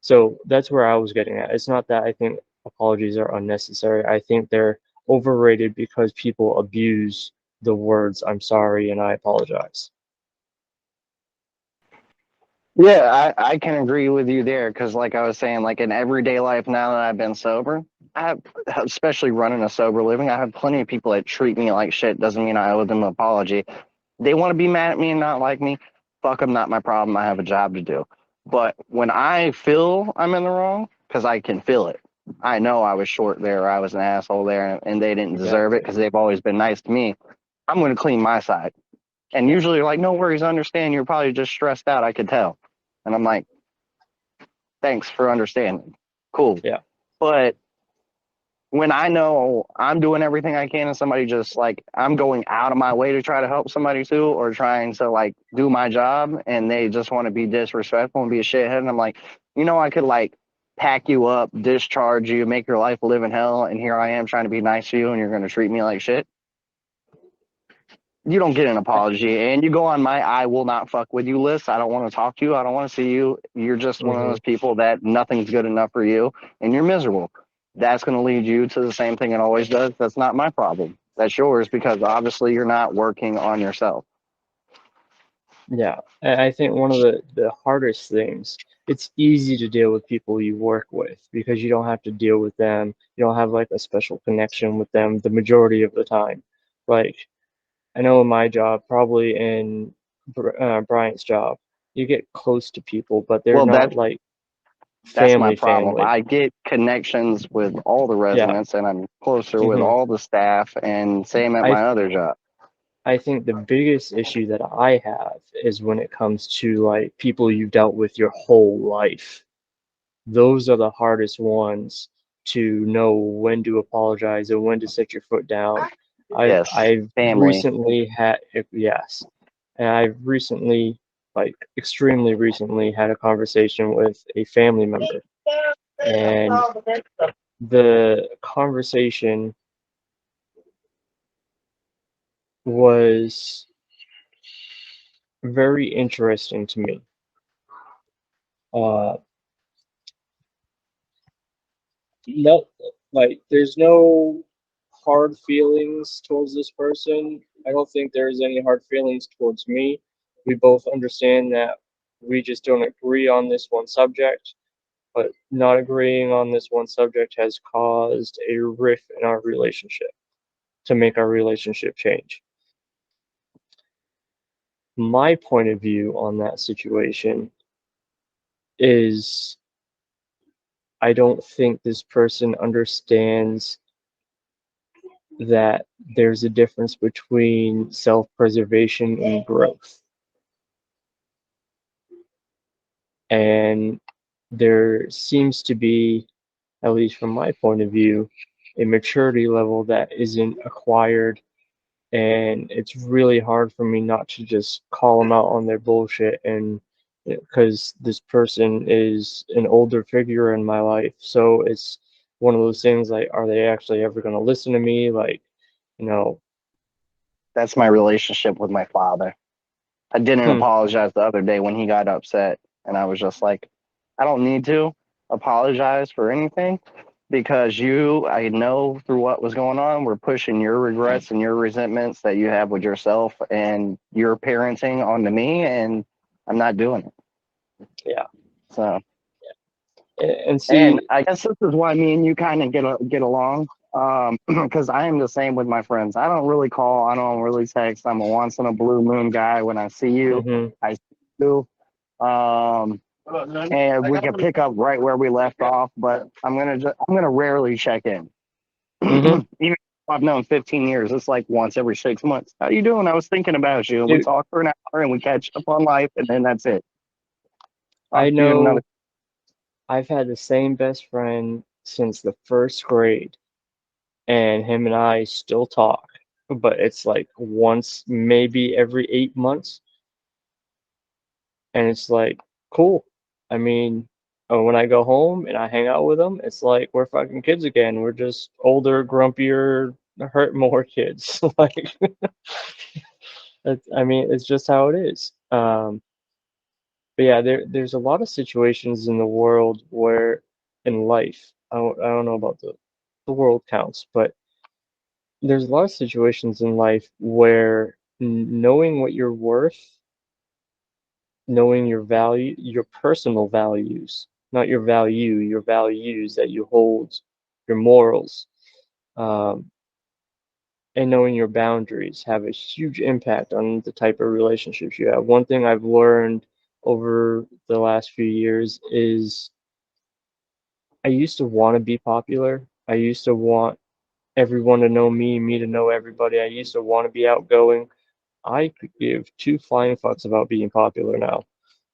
so that's where I was getting at. It's not that I think apologies are unnecessary. I think they're overrated because people abuse the words I'm sorry and I apologize. Yeah, I can agree with you there because, like I was saying, like in everyday life now that I've been sober, I have, especially running a sober living, I have plenty of people that treat me like shit. Doesn't mean I owe them an apology. They want to be mad at me and not like me. Fuck them, not my problem. I have a job to do. But when I feel I'm in the wrong, because I can feel it, I know I was short there, or I was an asshole there, and they didn't deserve it Exactly. because they've always been nice to me. I'm going to clean my side. And usually they're like, no worries, I understand. You're probably just stressed out. I could tell. And I'm like, thanks for understanding. Cool. Yeah. But when I know I'm doing everything I can and somebody just like I'm going out of my way to try to help somebody too, or trying to like do my job and they just want to be disrespectful and be a shithead. And I'm like, I could like pack you up, discharge you, make your life live in hell. And here I am trying to be nice to you and you're going to treat me like shit. You don't get an apology and you go on my I will not fuck with you list. I don't want to talk to you. I don't want to see you. You're just one of Hmm. those people that nothing's good enough for you and you're miserable. That's going to lead you to the same thing it always does. That's not my problem. That's yours because obviously you're not working on yourself. Yeah. And I think one of the hardest things, it's easy to deal with people you work with because you don't have to deal with them. You don't have like a special connection with them the majority of the time. Like I know in my job, probably in Bryant's job, you get close to people, but they're Well, not like that's my family problem. family. I get connections with all the Yeah. residents, and I'm closer with hmm all the staff, and same at I my other job. I think the biggest issue that I have is when it comes to like people you've dealt with your whole life. Those are the hardest ones to know when to apologize and when to set your foot down. Yes, I've family. recently had, yes, and I've recently, like extremely recently, had a conversation with a family member, and the conversation was very interesting to me. Uh, no, like there's no hard feelings towards this person. I don't think there's any hard feelings towards me. We both understand that we just don't agree on this one subject, but not agreeing on this one subject has caused a rift in our relationship to make our relationship change. My point of view on that situation is I don't think this person understands that there's a difference between self-preservation and growth. And there seems to be, at least from my point of view, a maturity level that isn't acquired. And it's really hard for me not to just call them out on their bullshit. And because this person is an older figure in my life. So it's one of those things like, are they actually ever going to listen to me? Like, you know, That's my relationship with my father. I didn't hmm, apologize the other day when he got upset, and I was just like, I don't need to apologize for anything because I know through what was going on, we're pushing your regrets and your resentments that you have with yourself and your parenting onto me, and I'm not doing it. yeah. So, And and see, I guess this is why me and you kind of get along. Because I am the same with my friends. I don't really call. I don't really text. I'm a once in a blue moon guy. When I see you, hmm I see you. Um, and we can pick up right where we left off. But I'm gonna rarely check in. hmm Even if I've known 15 years, it's like once every 6 months. How you doing? I was thinking about you. And we dude, talk for an hour and we catch up on life, and then that's it. I Talk to you in another. know I've had the same best friend since the first grade, and him and I still talk, but it's like once, maybe every 8 months, and it's like cool. I mean, when I go home and I hang out with him, it's like we're fucking kids again. We're just older, grumpier, hurt more kids. Like, I mean, it's just how it is. But yeah, there's a lot of situations in the world where, in life, I don't know about the world counts, but there's a lot of situations in life where knowing what you're worth, knowing your value, your personal values, not your value, your values that you hold, your morals, um, and knowing your boundaries have a huge impact on the type of relationships you have. One thing I've learned over the last few years is I used to want to be popular. I used to want everyone to know me, me to know everybody. I used to want to be outgoing. I could give two flying fucks about being popular now.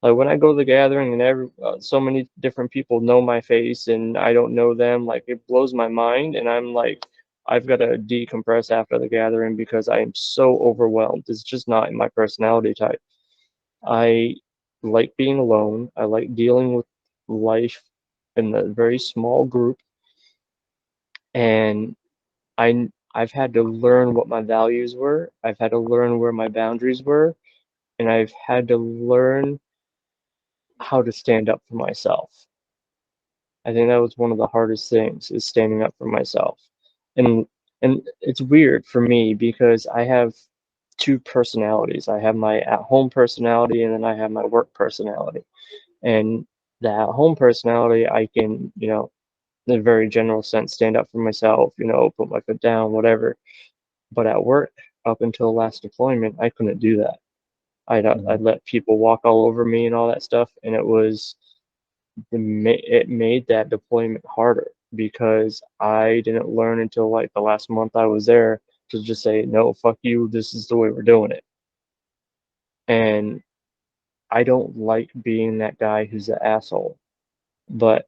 Like when I go to the gathering and so many different people know my face and I don't know them, like it blows my mind. And I'm like, I've got to decompress after the gathering because I am so overwhelmed. It's just not in my personality type. I like being alone. I like dealing with life in a very small group, and I've had to learn what my values were. I've had to learn where my boundaries were, and I've had to learn how to stand up for myself. I think that was one of the hardest things is standing up for myself. And and it's weird for me because I have two personalities. I have my at-home personality and then I have my work personality. And the at-home personality, I can, in a very general sense, stand up for myself, put my foot down, whatever. But at work, up until last deployment, I couldn't do that. I'd let people walk all over me and all that stuff, and it made that deployment harder because I didn't learn until like the last month I was there to just say, no, fuck you, this is the way we're doing it. And I don't like being that guy who's an asshole, but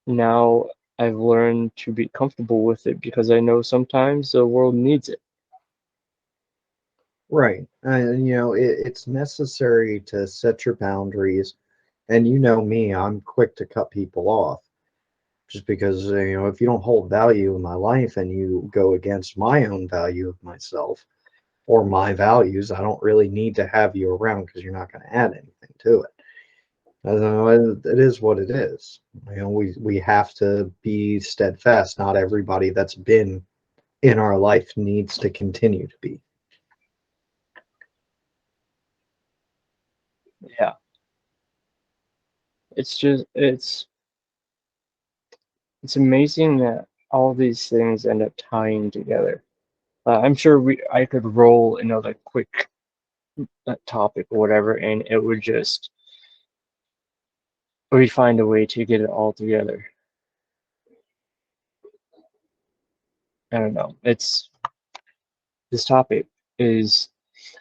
now I've learned to be comfortable with it because I know sometimes the world needs it. Right. And it's necessary to set your boundaries. And you know me, I'm quick to cut people off just because, if you don't hold value in my life and you go against my own value of myself or my values, I don't really need to have you around because you're not going to add anything to it. It is what it is. We have to be steadfast. Not everybody that's been in our life needs to continue to be. Yeah. It's amazing that all these things end up tying together. I'm sure I could roll another quick topic or whatever, and it would just we'd find a way to get it all together. I don't know. This topic is.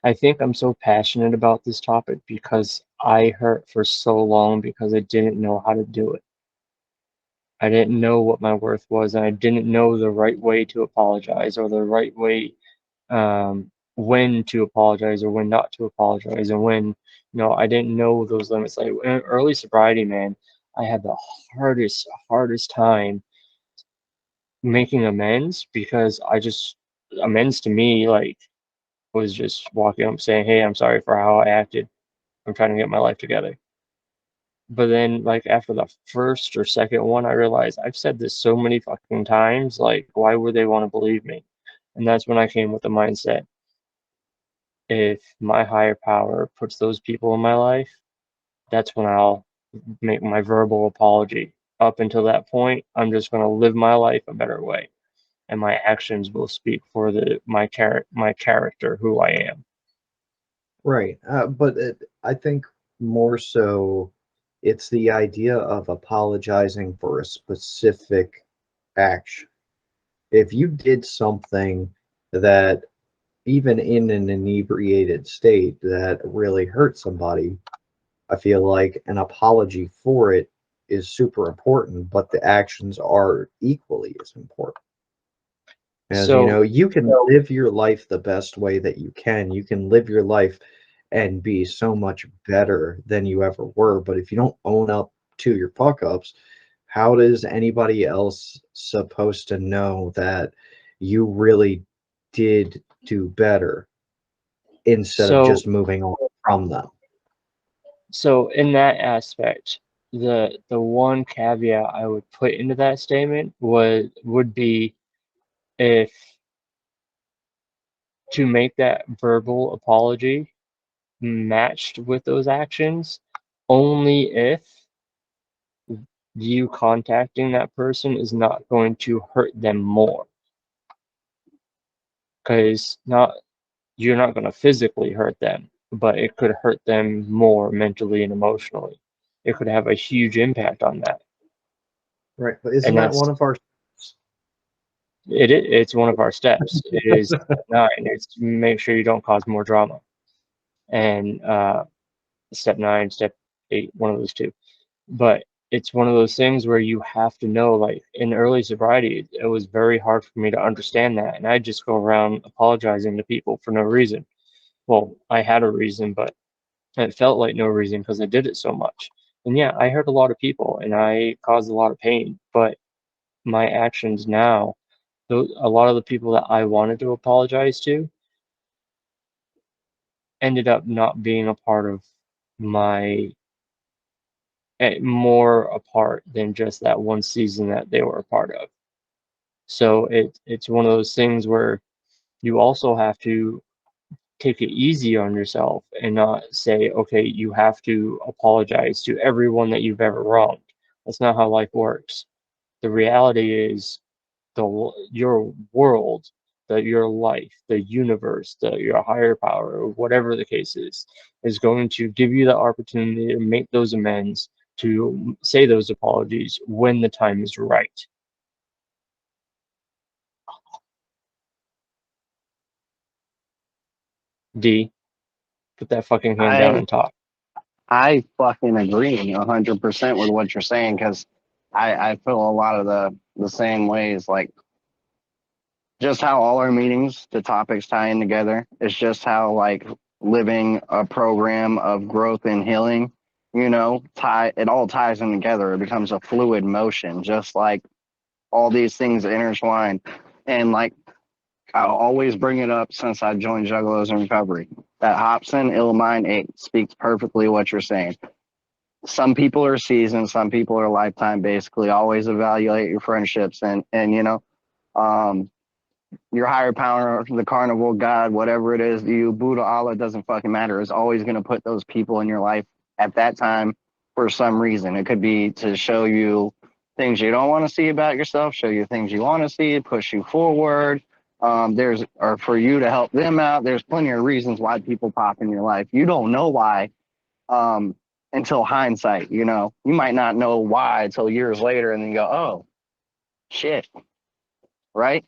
I think I'm so passionate about this topic because I hurt for so long because I didn't know how to do it. I didn't know what my worth was, and I didn't know the right way to apologize or the right way when to apologize or when not to apologize, and when I didn't know those limits. Like in early sobriety, man, I had the hardest time making amends because amends to me like was just walking up saying, "Hey, I'm sorry for how I acted. I'm trying to get my life together." But then, like, after the first or second one, I realized I've said this so many fucking times, like, why would they want to believe me? And that's when I came with the mindset, if my higher power puts those people in my life, that's when I'll make my verbal apology. Up until that point, I'm just going to live my life a better way, and my actions will speak for my character, who I am. Right. But I think more so it's the idea of apologizing for a specific action. If you did something that, even in an inebriated state, that really hurt somebody, I feel like an apology for it is super important, but the actions are equally as important. As So, you can live your life the best way that you can. You can live your life and be so much better than you ever were. But if you don't own up to your fuck ups, how is anybody else supposed to know that you really did do better instead of so just moving on from them? So in that aspect, the one caveat I would put into that statement would be if to make that verbal apology matched with those actions, only if you contacting that person is not going to hurt them more. Because you're not going to physically hurt them, but it could hurt them more mentally and emotionally. It could have a huge impact on that. Right. But isn't And that one that's of our it's one of our steps. It is step 9. It's to make sure you don't cause more drama. And step 9, step 8, one of those two. But it's one of those things where you have to know, like in early sobriety, it was very hard for me to understand that. And I just go around apologizing to people for no reason. Well, I had a reason, but it felt like no reason because I did it so much. And yeah, I hurt a lot of people and I caused a lot of pain, but my actions now, a lot of the people that I wanted to apologize to ended up not being a part of my more a part than just that one season that they were a part of. So it's one of those things where you also have to take it easy on yourself and not say, okay, you have to apologize to everyone that you've ever wronged. That's not how life works. The reality is your world your life, the universe, your higher power, or whatever the case is going to give you the opportunity to make those amends, to say those apologies when the time is right. D, put that fucking hand down I and talk. I fucking agree 100% with what you're saying because I feel a lot of the same ways. Like just how all our meetings, the topics tie in together. It's just how like living a program of growth and healing, it all ties in together. It becomes a fluid motion, just like all these things intertwine. And like I'll always bring it up since I joined Juggalos in Recovery. That Hobson Illmind 8 speaks perfectly what you're saying. Some people are seasoned, some people are lifetime. Basically, always evaluate your friendships and um, your higher power, the carnival god, whatever it is, you Buddha, Allah, doesn't fucking matter. Is always going to put those people in your life at that time for some reason. It could be to show you things you don't want to see about yourself, show you things you want to see, push you forward. Or for you to help them out. There's plenty of reasons why people pop in your life. You don't know why until hindsight. You might not know why until years later, and then you go, "Oh, shit!" Right?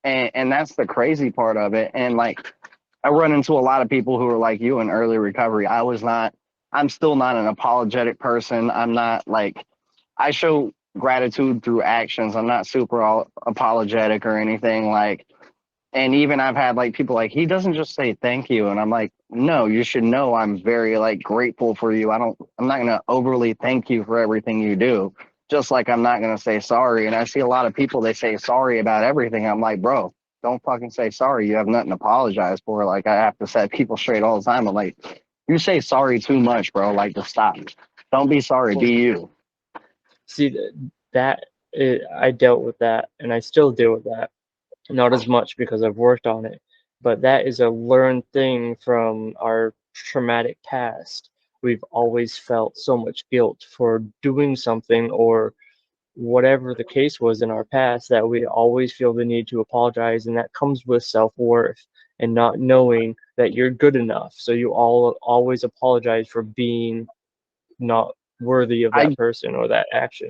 And that's the crazy part of it. And like I run into a lot of people who are like you in early recovery. I'm still not an apologetic person. I'm not like, I show gratitude through actions. I'm not super apologetic or anything like, and even I've had like people like, he doesn't just say thank you. And I'm like, no, you should know I'm very like grateful for you. I'm not going to overly thank you for everything you do. Just like I'm not going to say sorry. And I see a lot of people, they say sorry about everything. I'm like, bro, don't fucking say sorry. You have nothing to apologize for. Like I have to set people straight all the time. I'm like, you say sorry too much, bro. Like just stop. Don't be sorry. Be you. See, I dealt with that, and I still deal with that. Not as much because I've worked on it, but that is a learned thing from our traumatic past. We've always felt so much guilt for doing something or whatever the case was in our past that we always feel the need to apologize, and that comes with self-worth and not knowing that you're good enough. So you always apologize for being not worthy of I that person or that action.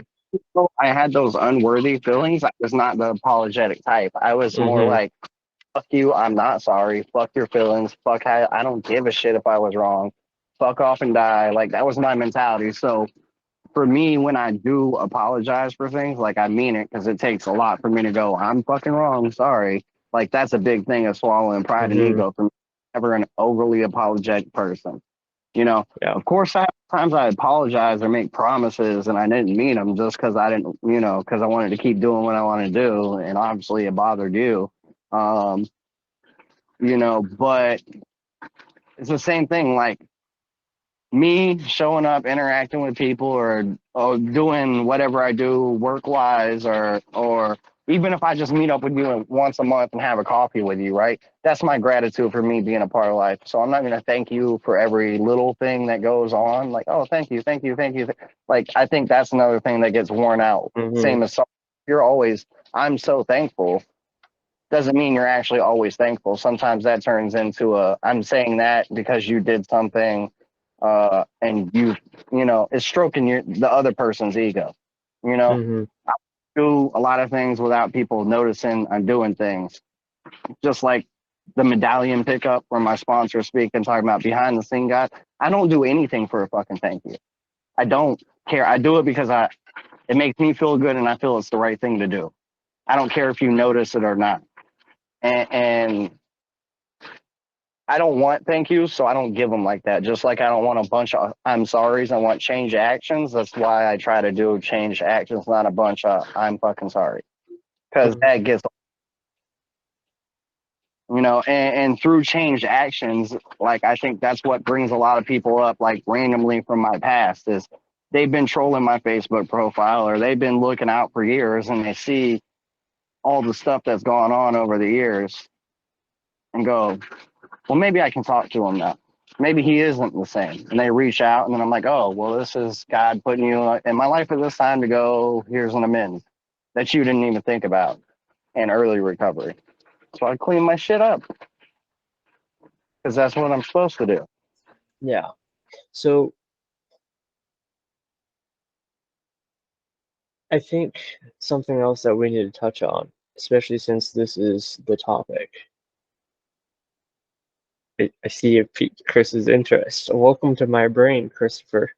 I had those unworthy feelings. I was not the apologetic type. I was more Mm-hmm. like, fuck you, I'm not sorry. Fuck your feelings. Fuck how I don't give a shit if I was wrong. Fuck off and die. Like that was my mentality. So for me, when I do apologize for things, like I mean it because it takes a lot for me to go, I'm fucking wrong, sorry. Like that's a big thing of swallowing pride and Mm-hmm. ego for me. Never an overly apologetic person. Yeah. Of course, I have times I apologize or make promises and I didn't mean them just because I didn't, because I wanted to keep doing what I want to do. And obviously it bothered you. Um, but it's the same thing. Like me showing up, interacting with people or doing whatever I do work wise or even if I just meet up with you once a month and have a coffee with you, right? That's my gratitude for me being a part of life. So I'm not going to thank you for every little thing that goes on. Like, oh, thank you, thank you, thank you. Like, I think that's another thing that gets worn out. Mm-hmm. Same as you're always, I'm so thankful doesn't mean you're actually always thankful. Sometimes that turns into I'm saying that because you did something, and it's stroking the other person's ego. You know, Mm-hmm. I do a lot of things without people noticing I'm doing things. Just like the medallion pickup where my sponsor speak and talking about behind the scene guys. I don't do anything for a fucking thank you. I don't care. I do it because it makes me feel good and I feel it's the right thing to do. I don't care if you notice it or not. And I don't want thank yous, so I don't give them like that. Just like I don't want a bunch of I'm sorry's. I want change actions. That's why I try to do change actions, not a bunch of I'm fucking sorry, because Mm-hmm. that gets and through change actions, like I think that's what brings a lot of people up, like randomly from my past is they've been trolling my Facebook profile or they've been looking out for years and they see all the stuff that's gone on over the years and go, well, maybe I can talk to him now. Maybe he isn't the same. And they reach out, and then I'm like, oh, well, this is God putting you in my life at this time to go, here's an amends that you didn't even think about in early recovery. So I clean my shit up because that's what I'm supposed to do. Yeah. So I think something else that we need to touch on, especially since this is the topic. I see it piqued Chris's interest. Welcome to my brain, Christopher.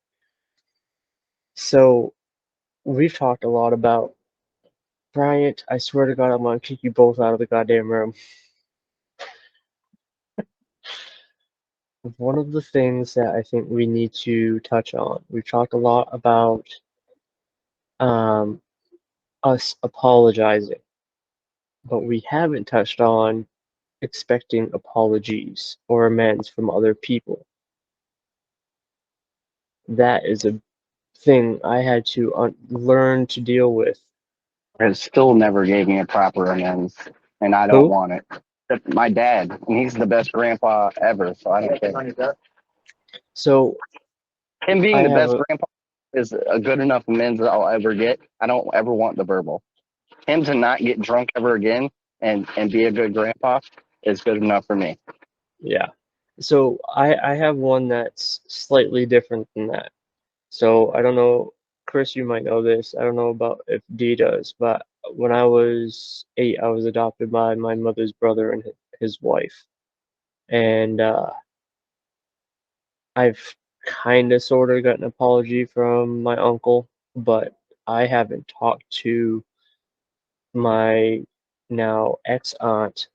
So we've talked a lot about Bryant. I swear to God, I'm gonna kick you both out of the goddamn room. One of the things that I think we need to touch on, we've talked a lot about um, us apologizing, but we haven't touched on expecting apologies or amends from other people. That is a thing I had to learn to deal with. It still never gave me a proper amends, and I don't Who? want it. My dad, and he's the best grandpa ever, so I don't care. So Him being I the have best a grandpa is a good enough amends that I'll ever get. I don't ever want the verbal. Him to not get drunk ever again and be a good grandpa is good enough for me. yeah. So I have one that's slightly different than that. So I don't know, Chris, you might know this. I don't know about if Dee does, but when I was 8, I was adopted by my mother's brother and his wife. And I've kind of sort of got an apology from my uncle, but I haven't talked to my now ex-aunt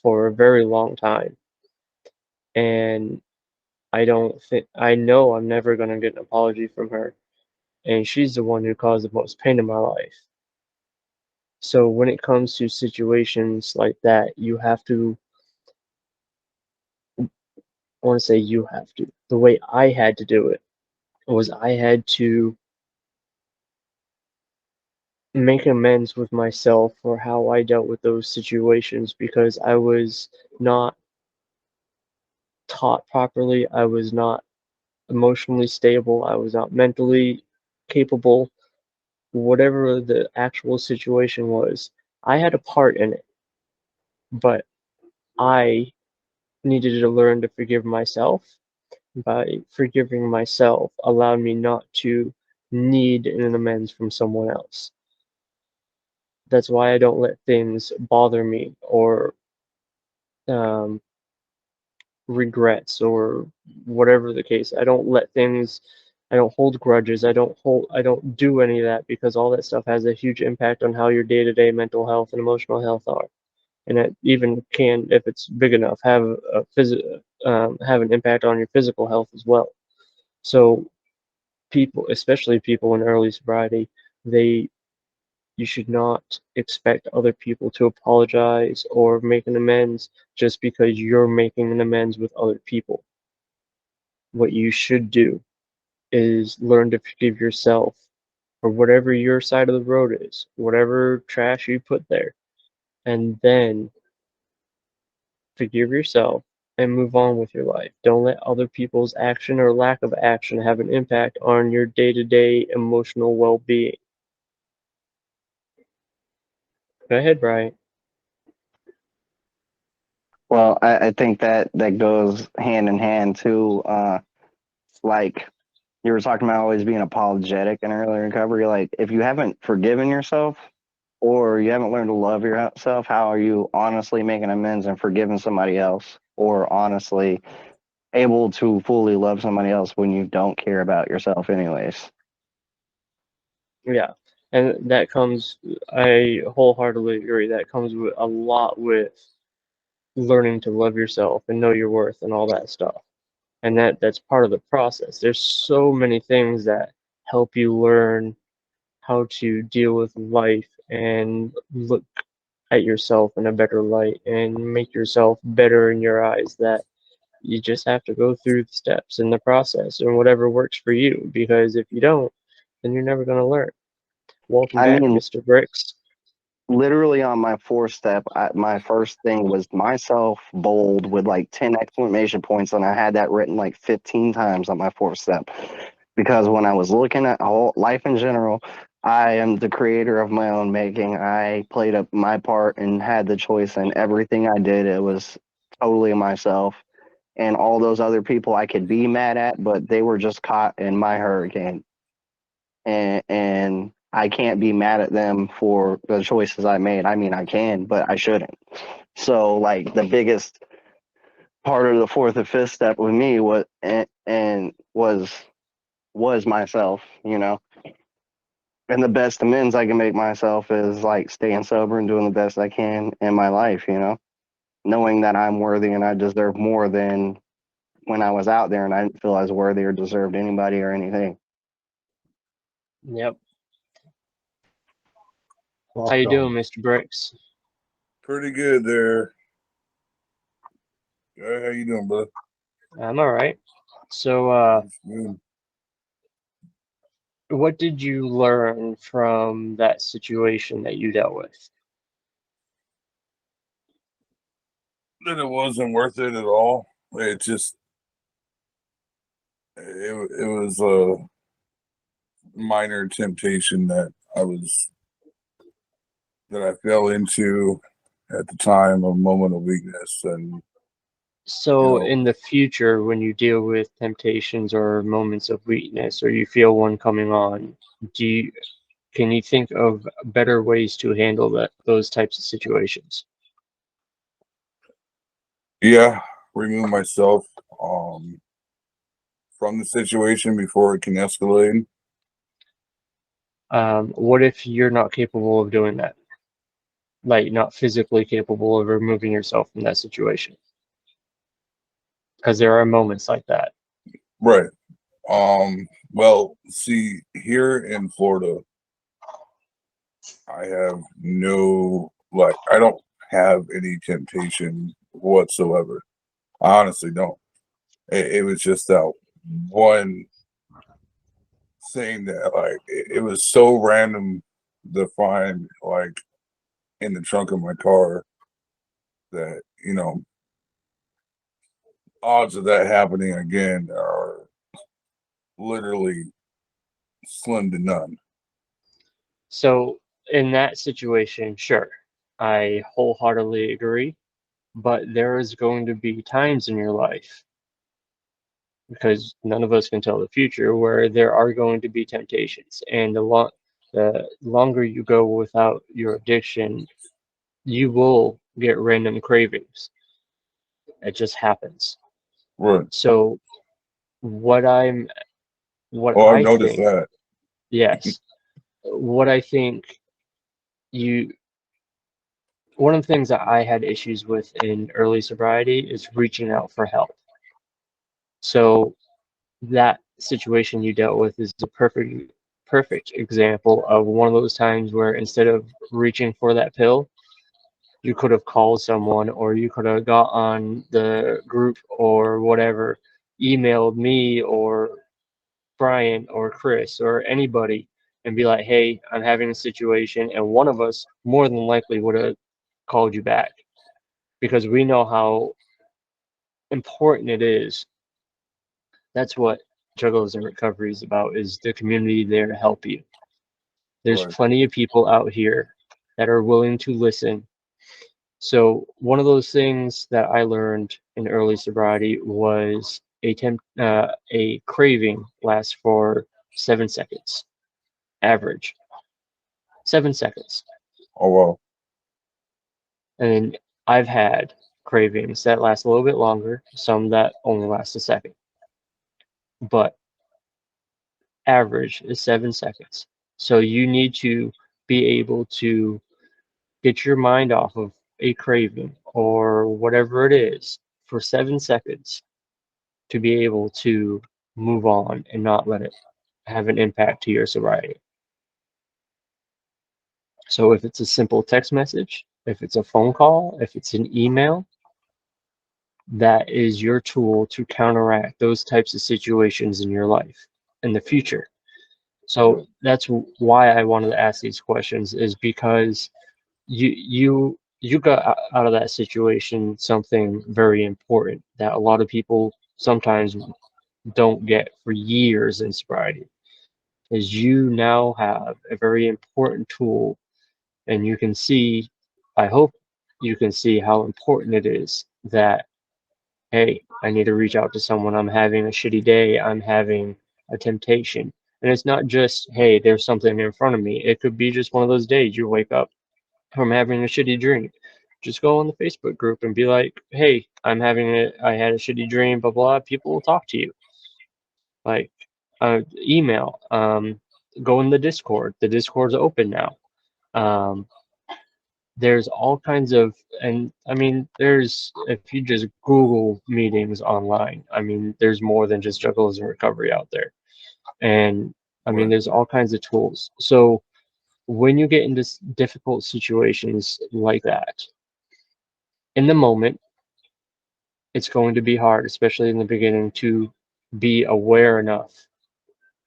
for a very long time. And I don't think, I know I'm never going to get an apology from her. And she's the one who caused the most pain in my life. So when it comes to situations like that, you have to, I want to say you have to. The way I had to do it was I had to make amends with myself for how I dealt with those situations because I was not taught properly. I was not emotionally stable. I was not mentally capable. Whatever the actual situation was, I had a part in it, but I needed to learn to forgive myself. By forgiving myself allowed me not to need an amends from someone else. That's why I don't let things bother me or um, regrets or whatever the case. I don't let things, I don't hold grudges. I don't do any of that because all that stuff has a huge impact on how your day-to-day mental health and emotional health are. And it even can, if it's big enough, have an impact on your physical health as well. So people, especially people in early sobriety, they you should not expect other people to apologize or make an amends just because you're making an amends with other people. What you should do is learn to forgive yourself for whatever your side of the road is, whatever trash you put there, and then forgive yourself and move on with your life. Don't let other people's action or lack of action have an impact on your day-to-day emotional well-being. Go ahead, Brian. Well, I think that goes hand in hand too. Like you were talking about always being apologetic in early recovery. Like if you haven't forgiven yourself or you haven't learned to love yourself, how are you honestly making amends and forgiving somebody else or honestly able to fully love somebody else when you don't care about yourself anyways? Yeah, and that comes, I wholeheartedly agree, that comes with a lot with learning to love yourself and know your worth and all that stuff. And that's part of the process. There's so many things that help you learn how to deal with life and look at yourself in a better light and make yourself better in your eyes that you just have to go through the steps in the process and whatever works for you because if you don't, then you're never going to learn. Welcome I back, mean, Mr. Bricks. literally on my 4 step, my first thing was myself bold with like 10 exclamation points, and I had that written like 15 times on my 4th step. Because when I was looking at whole life in general, I am the creator of my own making. I played up my part and had the choice in everything I did. It was totally myself. And all those other people I could be mad at, but they were just caught in my hurricane. And I can't be mad at them for the choices I made. I mean, I can, but I shouldn't. So, like, the biggest part of the fourth or fifth step with me was and was myself, you know. And the best amends I can make myself is like staying sober and doing the best I can in my life, you know, knowing that I'm worthy and I deserve more than when I was out there and I didn't feel as worthy or deserved anybody or anything. Yep. How you doing, Mr. Bricks? Pretty good there. How you doing, brother? I'm all right. So, Good. what did you learn from that situation that you dealt with? That it wasn't worth it at all. It just it was a minor temptation that I fell into at the time, a moment of weakness, and So, you in the future, when you deal with temptations or moments of weakness, or you feel one coming on, can you think of better ways to handle those types of situations? yeah, remove myself from the situation before it can escalate. What if you're not capable of doing that? Like, not physically capable of removing yourself from that situation? Because there are moments like that. Right. Well, see, here in Florida, I have I don't have any temptation whatsoever. I honestly don't. It was just that one thing that, like, it was so random to find, like, in the trunk of my car that, odds of that happening again are literally slim to none. So, in that situation, sure, I wholeheartedly agree. But there is going to be times in your life, because none of us can tell the future, where there are going to be temptations. And the longer you go without your addiction, you will get random cravings. It just happens. Right. So what I'm what Oh, I've I noticed think, that. yes, what I think you one of the things that I had issues with in early sobriety is reaching out for help. So that situation you dealt with is a perfect example of one of those times where instead of reaching for that pill, you could have called someone, or you could have got on the group or whatever, emailed me or Brian or Chris or anybody, and be like, hey, I'm having a situation, and one of us more than likely would have called you back, because we know how important it is. That's what Juggalos in Recovery is about, is the community there to help you. There's Right. plenty of people out here that are willing to listen. So one of those things that I learned in early sobriety was a craving lasts for 7 seconds, average 7 seconds. Oh, well. And I've had cravings that last a little bit longer, some that only last a second, but average is 7 seconds. So you need to be able to get your mind off of a craving or whatever it is for 7 seconds to be able to move on and not let it have an impact to your sobriety. So if it's a simple text message, if it's a phone call, if it's an email, that is your tool to counteract those types of situations in your life in the future. So that's why I wanted to ask these questions, is because you got out of that situation something very important that a lot of people sometimes don't get for years in sobriety. is you now have a very important tool, and you can see, I hope you can see how important it is that, hey, I need to reach out to someone. I'm having a shitty day. I'm having a temptation. And it's not just, hey, there's something in front of me. It could be just one of those days you wake up from having a shitty dream. Just go on the Facebook group and be like, hey, I had a shitty dream, blah, blah. People will talk to you. Like, email, go in the Discord. The Discord's open now. Um, there's all kinds of, and I mean, there's, if you just Google meetings online, I mean, there's more than just Juggalos and Recovery out there. And I mean, Right. there's all kinds of tools. So when you get into difficult situations like that, in the moment, it's going to be hard, especially in the beginning, to be aware enough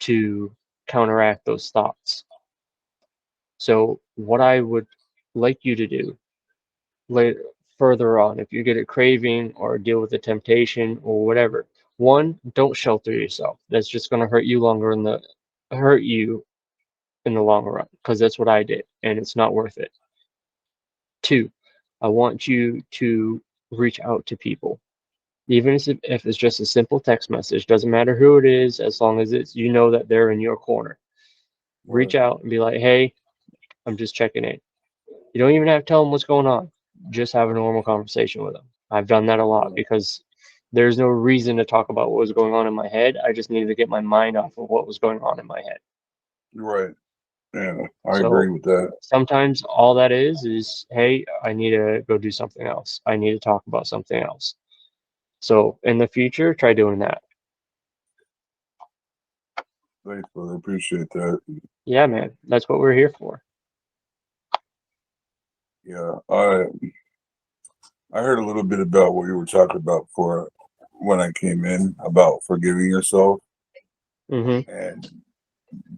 to counteract those thoughts. So what I would like you to do later, further on, if you get a craving or deal with a temptation or whatever, one, don't shelter yourself. That's just going to hurt you in the long run, because that's what I did, and it's not worth it. Two, I want you to reach out to people, even if it's just a simple text message. Doesn't matter who it is, as long as it's, you know, that they're in your corner. Reach Right. out and be like, hey, I'm just checking in. You don't even have to tell them what's going on. Just have a normal conversation with them. I've done that a lot because there's no reason to talk about what was going on in my head. I just needed to get my mind off of what was going on in my head. Right. Yeah, I agree So with that. sometimes all that is, hey, I need to go do something else. I need to talk about something else. So in the future, try doing that. Thanks, brother. Appreciate that. Yeah, man, that's what we're here for. Yeah, I heard a little bit about what you were talking about for when I came in about forgiving yourself, Mm-hmm. and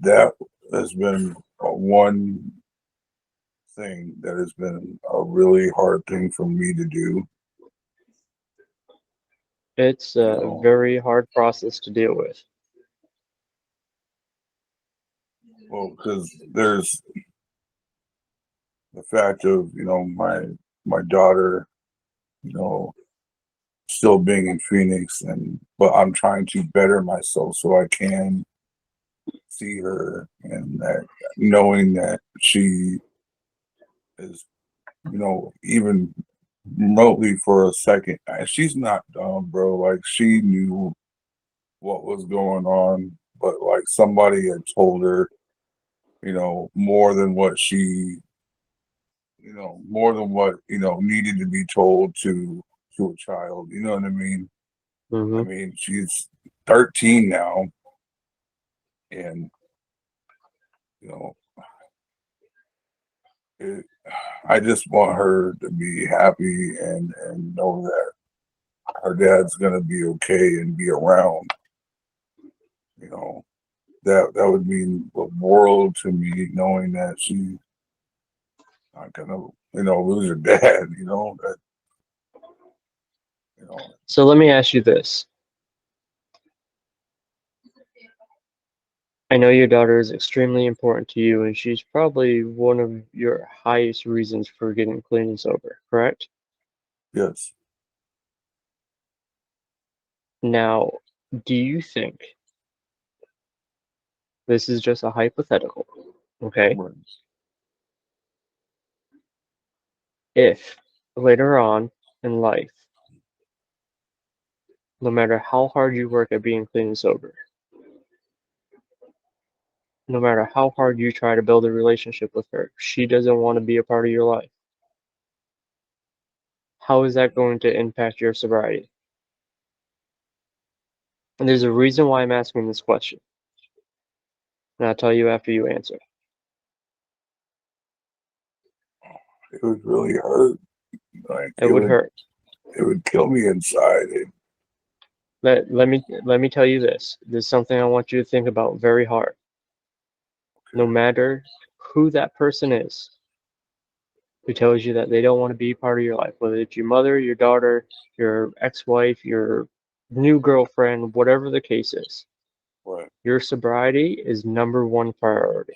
that has been one thing that has been a really hard thing for me to do. It's You a know, very hard process to deal with. well, because there's the fact of my daughter, you know, still being in Phoenix, but I'm trying to better myself so I can see her, and that knowing that she is, even remotely for a second, she's not dumb, bro. Like, she knew what was going on, but like somebody had told her, more than what more than what needed to be told to a child. You know what I mean? I Mm-hmm. mean, she's 13 now, and you know, it, I just want her to be happy and know that her dad's gonna be okay and be around. You know, that would mean the world to me, knowing that she's not gonna, lose her dad. That, you know, So let me ask you this. I know your daughter is extremely important to you, and she's probably one of your highest reasons for getting clean and sober, correct? yes, Now, do you think, this is just a hypothetical, okay? right, If later on in life, no matter how hard you work at being clean and sober, no matter how hard you try to build a relationship with her, she doesn't want to be a part of your life, how is that going to impact your sobriety? And there's a reason why I'm asking this question, and I'll tell you after you answer. it would really hurt. Like, It would hurt. it would kill me inside. Let me tell you this. This is something I want you to think about very hard. No matter who that person is who tells you that they don't want to be part of your life, whether it's your mother, your daughter, your ex-wife, your new girlfriend, whatever the case is, Right. Your sobriety is number one priority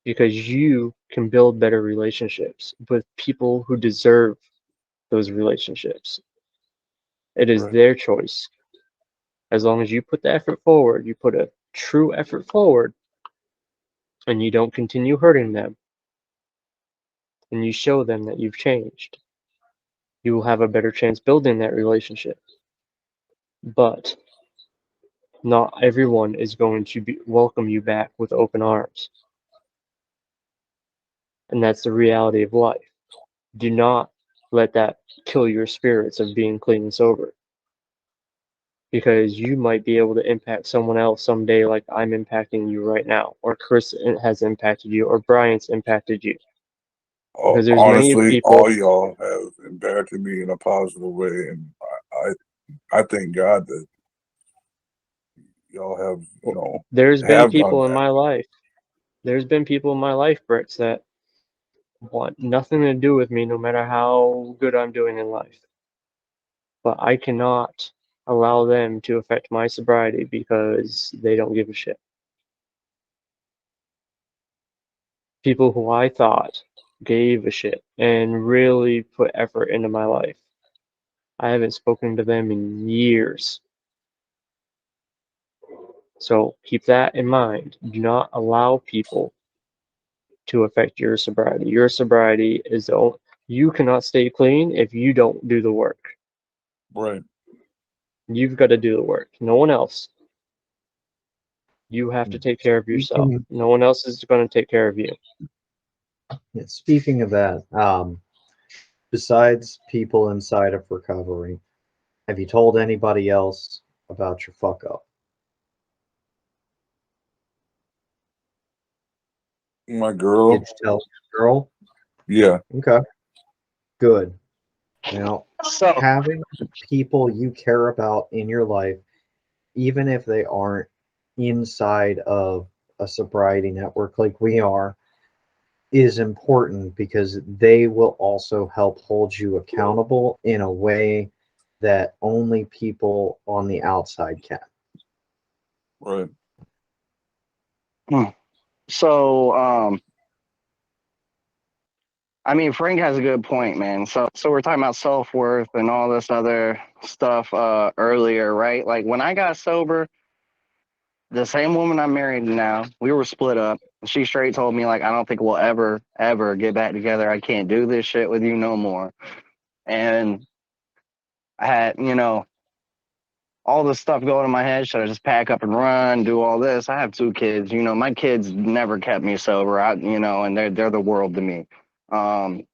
because you can build better relationships with people who deserve those relationships. It is Right. their choice. As long as you put the effort forward, you put a true effort forward, and you don't continue hurting them, and you show them that you've changed, you will have a better chance building that relationship. But not everyone is going to welcome you back with open arms. And that's the reality of life. Do not let that kill your spirits of being clean and sober. Because you might be able to impact someone else someday like I'm impacting you right now, or Chris has impacted you, or Brian's impacted you. Because there's many Honestly, people. all y'all have impacted me in a positive way, and I thank God that y'all have, There's been have done people in that. my life. There's been people in my life, Bricks, that want nothing to do with me no matter how good I'm doing in life. But I cannot allow them to affect my sobriety because they don't give a shit. People who I thought gave a shit and really put effort into my life. I haven't spoken to them in years. So keep that in mind. Do not allow people to affect your sobriety. Your sobriety is the only, you cannot stay clean if you don't do the work. Right. You've got to do the work. No one else. You have to take care of yourself. No one else is going to take care of you. Speaking of that, besides people inside of recovery, have you told anybody else about your fuck up? My Did girl. you tell your girl? Yeah. Okay, good. Now, So having people you care about in your life, even if they aren't inside of a sobriety network like we are, is important because they will also help hold you accountable in a way that only people on the outside can. Right. hmm. so I mean, Frank has a good point, man. So we're talking about self-worth and all this other stuff earlier, right? Like when I got sober, the same woman I'm married to now, we were split up. She straight told me, like, I don't think we'll ever get back together. I can't do this shit with you no more. And I had, all this stuff going in my head. Should I just pack up and run, do all this? I have 2 kids. My kids never kept me sober. And they're the world to me. Um,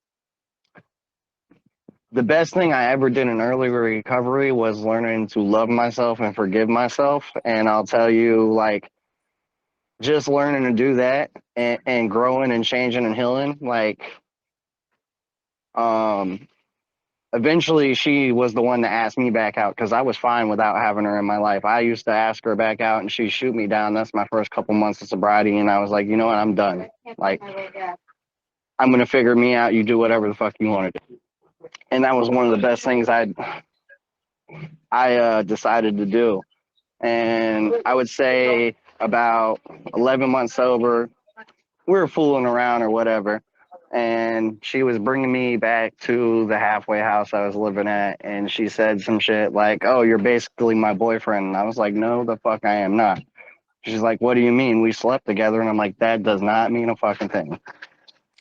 the best thing I ever did in early recovery was learning to love myself and forgive myself. And I'll tell you, like, just learning to do that and growing and changing and healing, like, um, eventually she was the one that asked me back out because I was fine without having her in my life. I used to ask her back out and she'd shoot me down. That's my first couple months of sobriety. And I was like, you know what? I'm done. Like, I'm going to figure me out. You do whatever the fuck you want to do. And that was one of the best things I decided to do. And I would say about 11 months sober, we were fooling around or whatever. And she was bringing me back to the halfway house I was living at. And she said some shit like, oh, you're basically my boyfriend. And I was like, no, the fuck I am not. She's like, what do you mean? We slept together. And I'm like, that does not mean a fucking thing.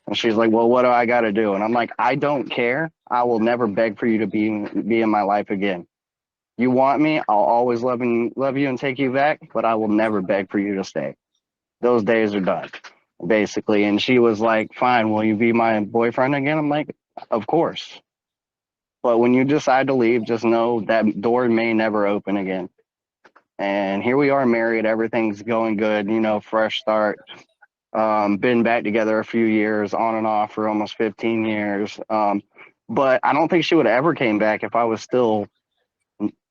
And she's like, well, what do I got to do? And I'm like, I don't care. I will never beg for you to be in my life again. You want me? I'll always love you and take you back, but I will never beg for you to stay. Those days are done, basically. And she was like, fine, will you be my boyfriend again? I'm like, of course. But when you decide to leave, just know that door may never open again. And here we are married. Everything's going good, fresh start. Been back together a few years, on and off for almost 15 years. But I don't think she would have ever came back if I was still,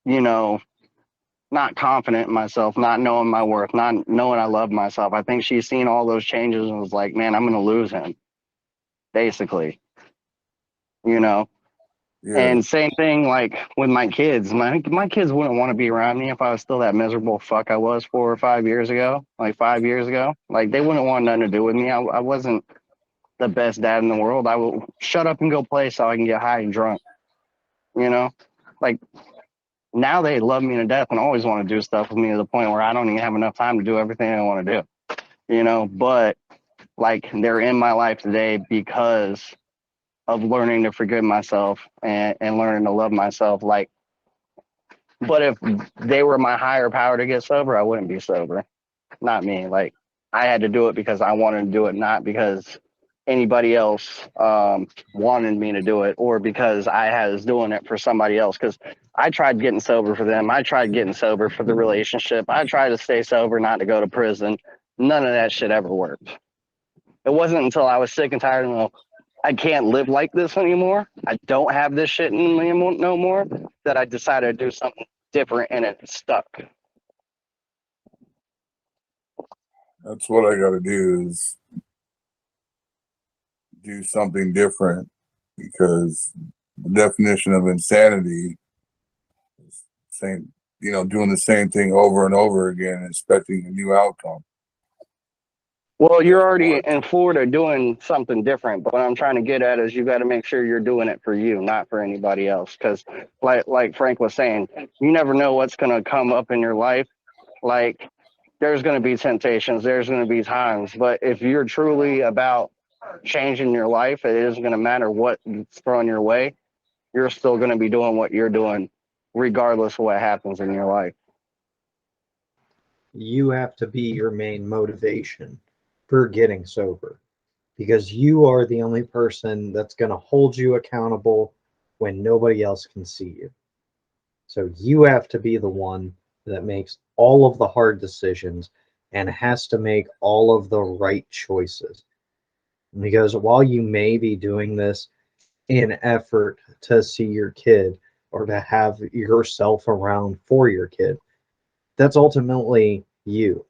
you know, not confident in myself, not knowing my worth, not knowing I love myself. I think she's seen all those changes and was like, man, I'm going to lose him, basically, you know? Yeah. And same thing like with my kids. My kids wouldn't want to be around me if I was still that miserable fuck I was 4 or 5 years ago. Like 5 years ago. Like they wouldn't want nothing to do with me. I wasn't the best dad in the world. I will shut up and go play so I can get high and drunk. You know? Like now they love me to death and always want to do stuff with me to the point where I don't even have enough time to do everything I want to do. You know, but like they're in my life today because of learning to forgive myself and learning to love myself. Like, but if they were my higher power to get sober, I wouldn't be sober. Not me. Like, I had to do it because I wanted to do it, not because anybody else wanted me to do it or because I was doing it for somebody else. Because I tried getting sober for them. I tried getting sober for the relationship. I tried to stay sober, not to go to prison. None of that shit ever worked. It wasn't until I was sick and tired and I can't live like this anymore. I don't have this shit in me no more. That I decided to do something different and it stuck. That's what I got to do is do something different because the definition of insanity is same, doing the same thing over and over again, expecting a new outcome. Well, you're Doesn't already work. in Florida doing something different, but what I'm trying to get at is you got to make sure you're doing it for you, not for anybody else. Because, like Frank was saying, you never know what's going to come up in your life. Like, there's going to be temptations, there's going to be times, but if you're truly about changing your life, it isn't going to matter what's thrown your way. You're still going to be doing what you're doing, regardless of what happens in your life. You have to be your main motivation for getting sober because you are the only person that's going to hold you accountable when nobody else can see you. So you have to be the one that makes all of the hard decisions and has to make all of the right choices. Because while you may be doing this in effort to see your kid or to have yourself around for your kid, that's ultimately you.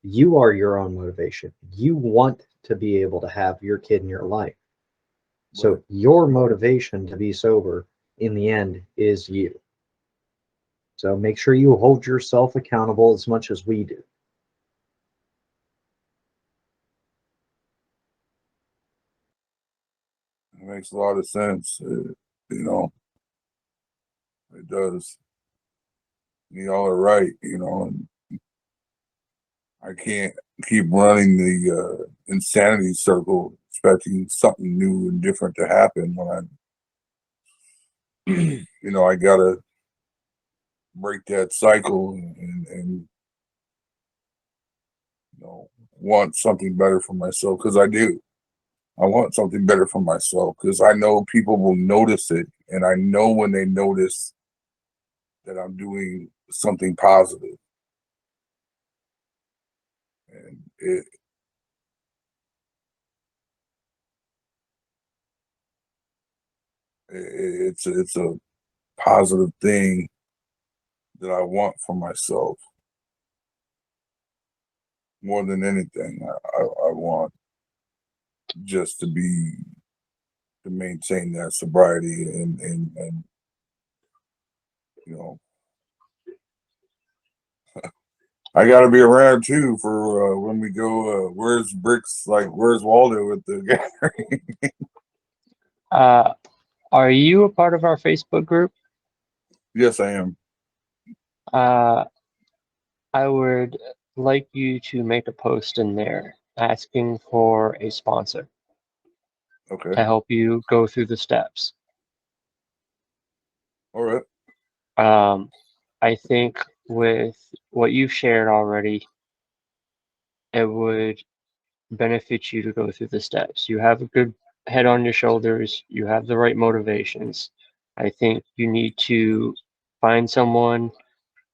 You are your own motivation. You want to be able to have your kid in your life. So Right. your motivation to be sober in the end is you. So make sure you hold yourself accountable as much as we do. It makes a lot of sense. It does. Y'all are right, and I can't keep running the insanity circle expecting something new and different to happen when I gotta break that cycle and want something better for myself because I do. I want something better for myself because I know people will notice it, and I know when they notice that I'm doing something positive, and it's a positive thing that I want for myself more than anything. I want just to maintain that sobriety and you know I got to be around too for when we go. Where's Bricks? Like where's Waldo with the gathering? Are you a part of our Facebook group? Yes, I am. Uh, I would like you to make a post in there asking for a sponsor Okay. to help you go through the steps. All right. I think with what you've shared already, it would benefit you to go through the steps. You have a good head on your shoulders, you have the right motivations. I think you need to find someone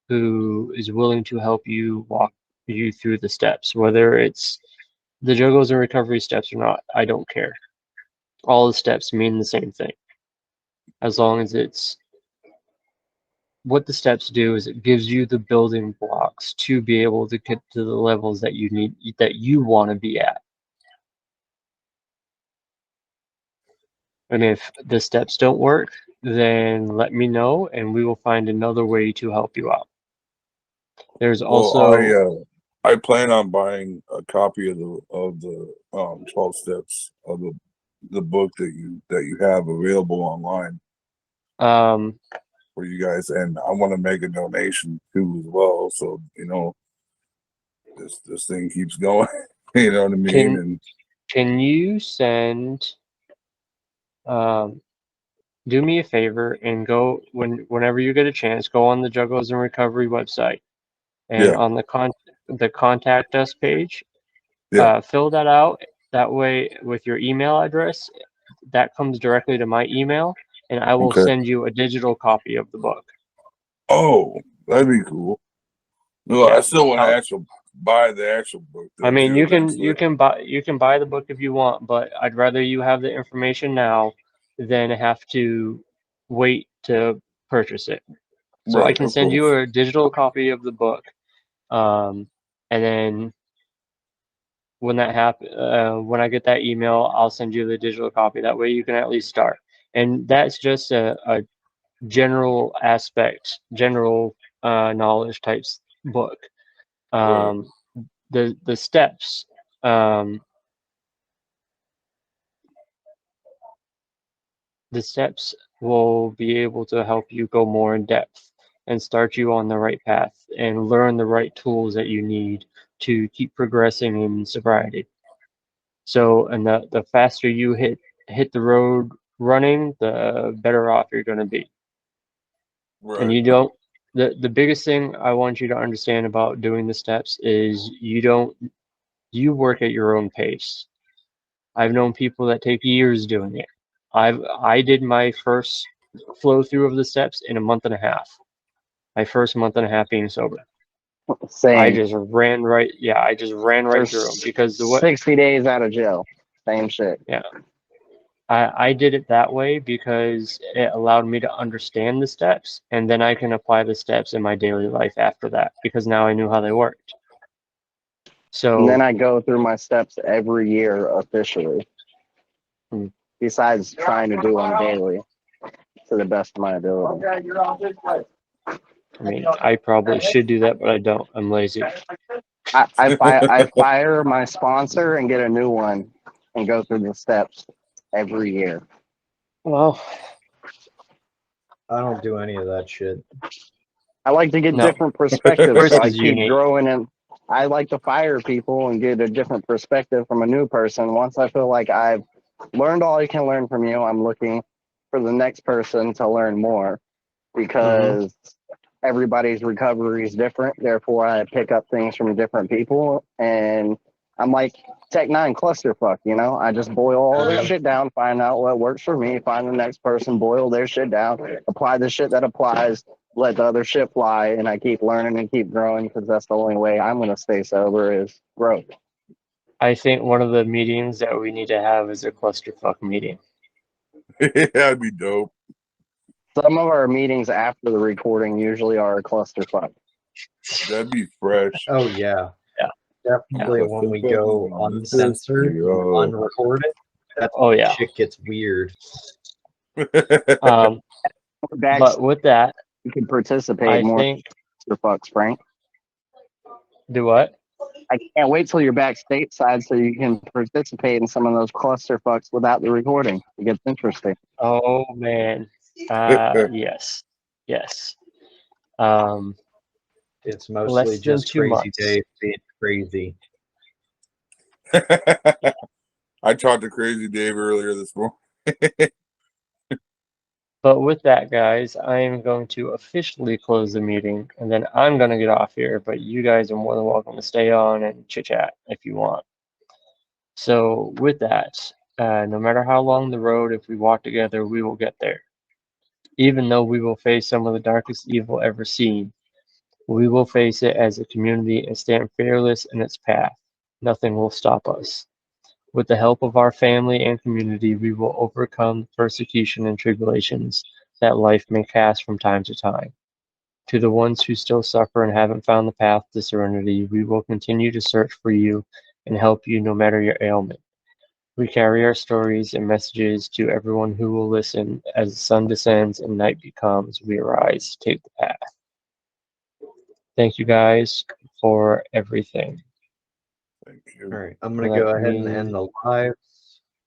who is willing to help you walk you through the steps, whether it's the Juggles and recovery steps or not, I don't care. All the steps mean the same thing. As long as it's what the steps do is it gives you the building blocks to be able to get to the levels that you need, that you want to be at. And if the steps don't work, then let me know and we will find another way to help you out. There's Well, also I plan on buying a copy of the 12 steps of the book that you have available online for you guys, and I want to make a donation too as well. So this thing keeps going. You know what I mean? can you send do me a favor and go whenever you get a chance, go on the Juggalos and Recovery website and Yeah. on the contact us page, Yeah. fill that out. That way, with your email address, that comes directly to my email, and I will Okay. send you a digital copy of the book. Oh, that'd be cool. No, Yeah. I still want to buy the actual book. Though, I mean, too, you can buy the book if you want, but I'd rather you have the information now than have to wait to purchase it. So I Right, can of send you course. a digital copy of the book, and then when when I get that email, I'll send you the digital copy. That way you can at least start. And that's just a general general knowledge types book. Right. The steps. Um, the steps will be able to help you go more in depth and start you on the right path and learn the right tools that you need to keep progressing in sobriety. So, and the faster you hit the road running, the better off you're going to be. And Right. you don't, the biggest thing I want you to understand about doing the steps is you work at your own pace. I've known people that take years doing it. I did my first flow through of the steps in a month and a half. My first month and a half being sober. I Same. just ran right, yeah, I just ran right through them There's because 60 days out of jail. Same shit. yeah, I did it that way because it allowed me to understand the steps and then I can apply the steps in my daily life after that because now I knew how they worked. And then So, I go through my steps every year officially, hmm, besides trying to do them daily to the best of my ability. I mean, I probably should do that, but I don't. I'm lazy. I fire my sponsor and get a new one and go through the steps every year. Well, I don't do any of that shit. I like to get no, different perspectives, yours so I is keep unique. growing, and I like to fire people and get a different perspective from a new person. Once I feel like I've learned all I can learn from you, I'm looking for the next person to learn more Hmm. because everybody's recovery is different. Therefore, I pick up things from different people, and I'm like Tech Nine clusterfuck. I just boil all this shit down, find out what works for me, find the next person, boil their shit down, apply the shit that applies, let the other shit fly, and I keep learning and keep growing because that's the only way I'm gonna stay sober is growth. I think one of the meetings that we need to have is a clusterfuck meeting. That'd be dope. Some of our meetings after the recording usually are a clusterfuck. That'd be fresh. Oh yeah, Yeah. definitely when we go uncensored, unrecorded, that's Oh when yeah. shit gets weird. But with that, You can participate I more think clusterfucks, Frank. do what? I can't wait till you're back stateside so you can participate in some of those clusterfucks without the recording. It gets interesting. Oh man. Yes. Yes. It's mostly Less than just 2 crazy months. Dave being crazy. I talked to Crazy Dave earlier this morning. But with that, guys, I am going to officially close the meeting, and then I'm going to get off here. But you guys are more than welcome to stay on and chit chat if you want. So with that, no matter how long the road, if we walk together, we will get there. Even though we will face some of the darkest evil ever seen, we will face it as a community and stand fearless in its path. Nothing will stop us. With the help of our family and community, we will overcome the persecution and tribulations that life may cast from time to time. To the ones who still suffer and haven't found the path to serenity, we will continue to search for you and help you no matter your ailment. We carry our stories and messages to everyone who will listen. As the sun descends and night becomes, we arise to take the path. Thank you guys for everything. Thank All you. right, I'm gonna Let go ahead and me- end the live.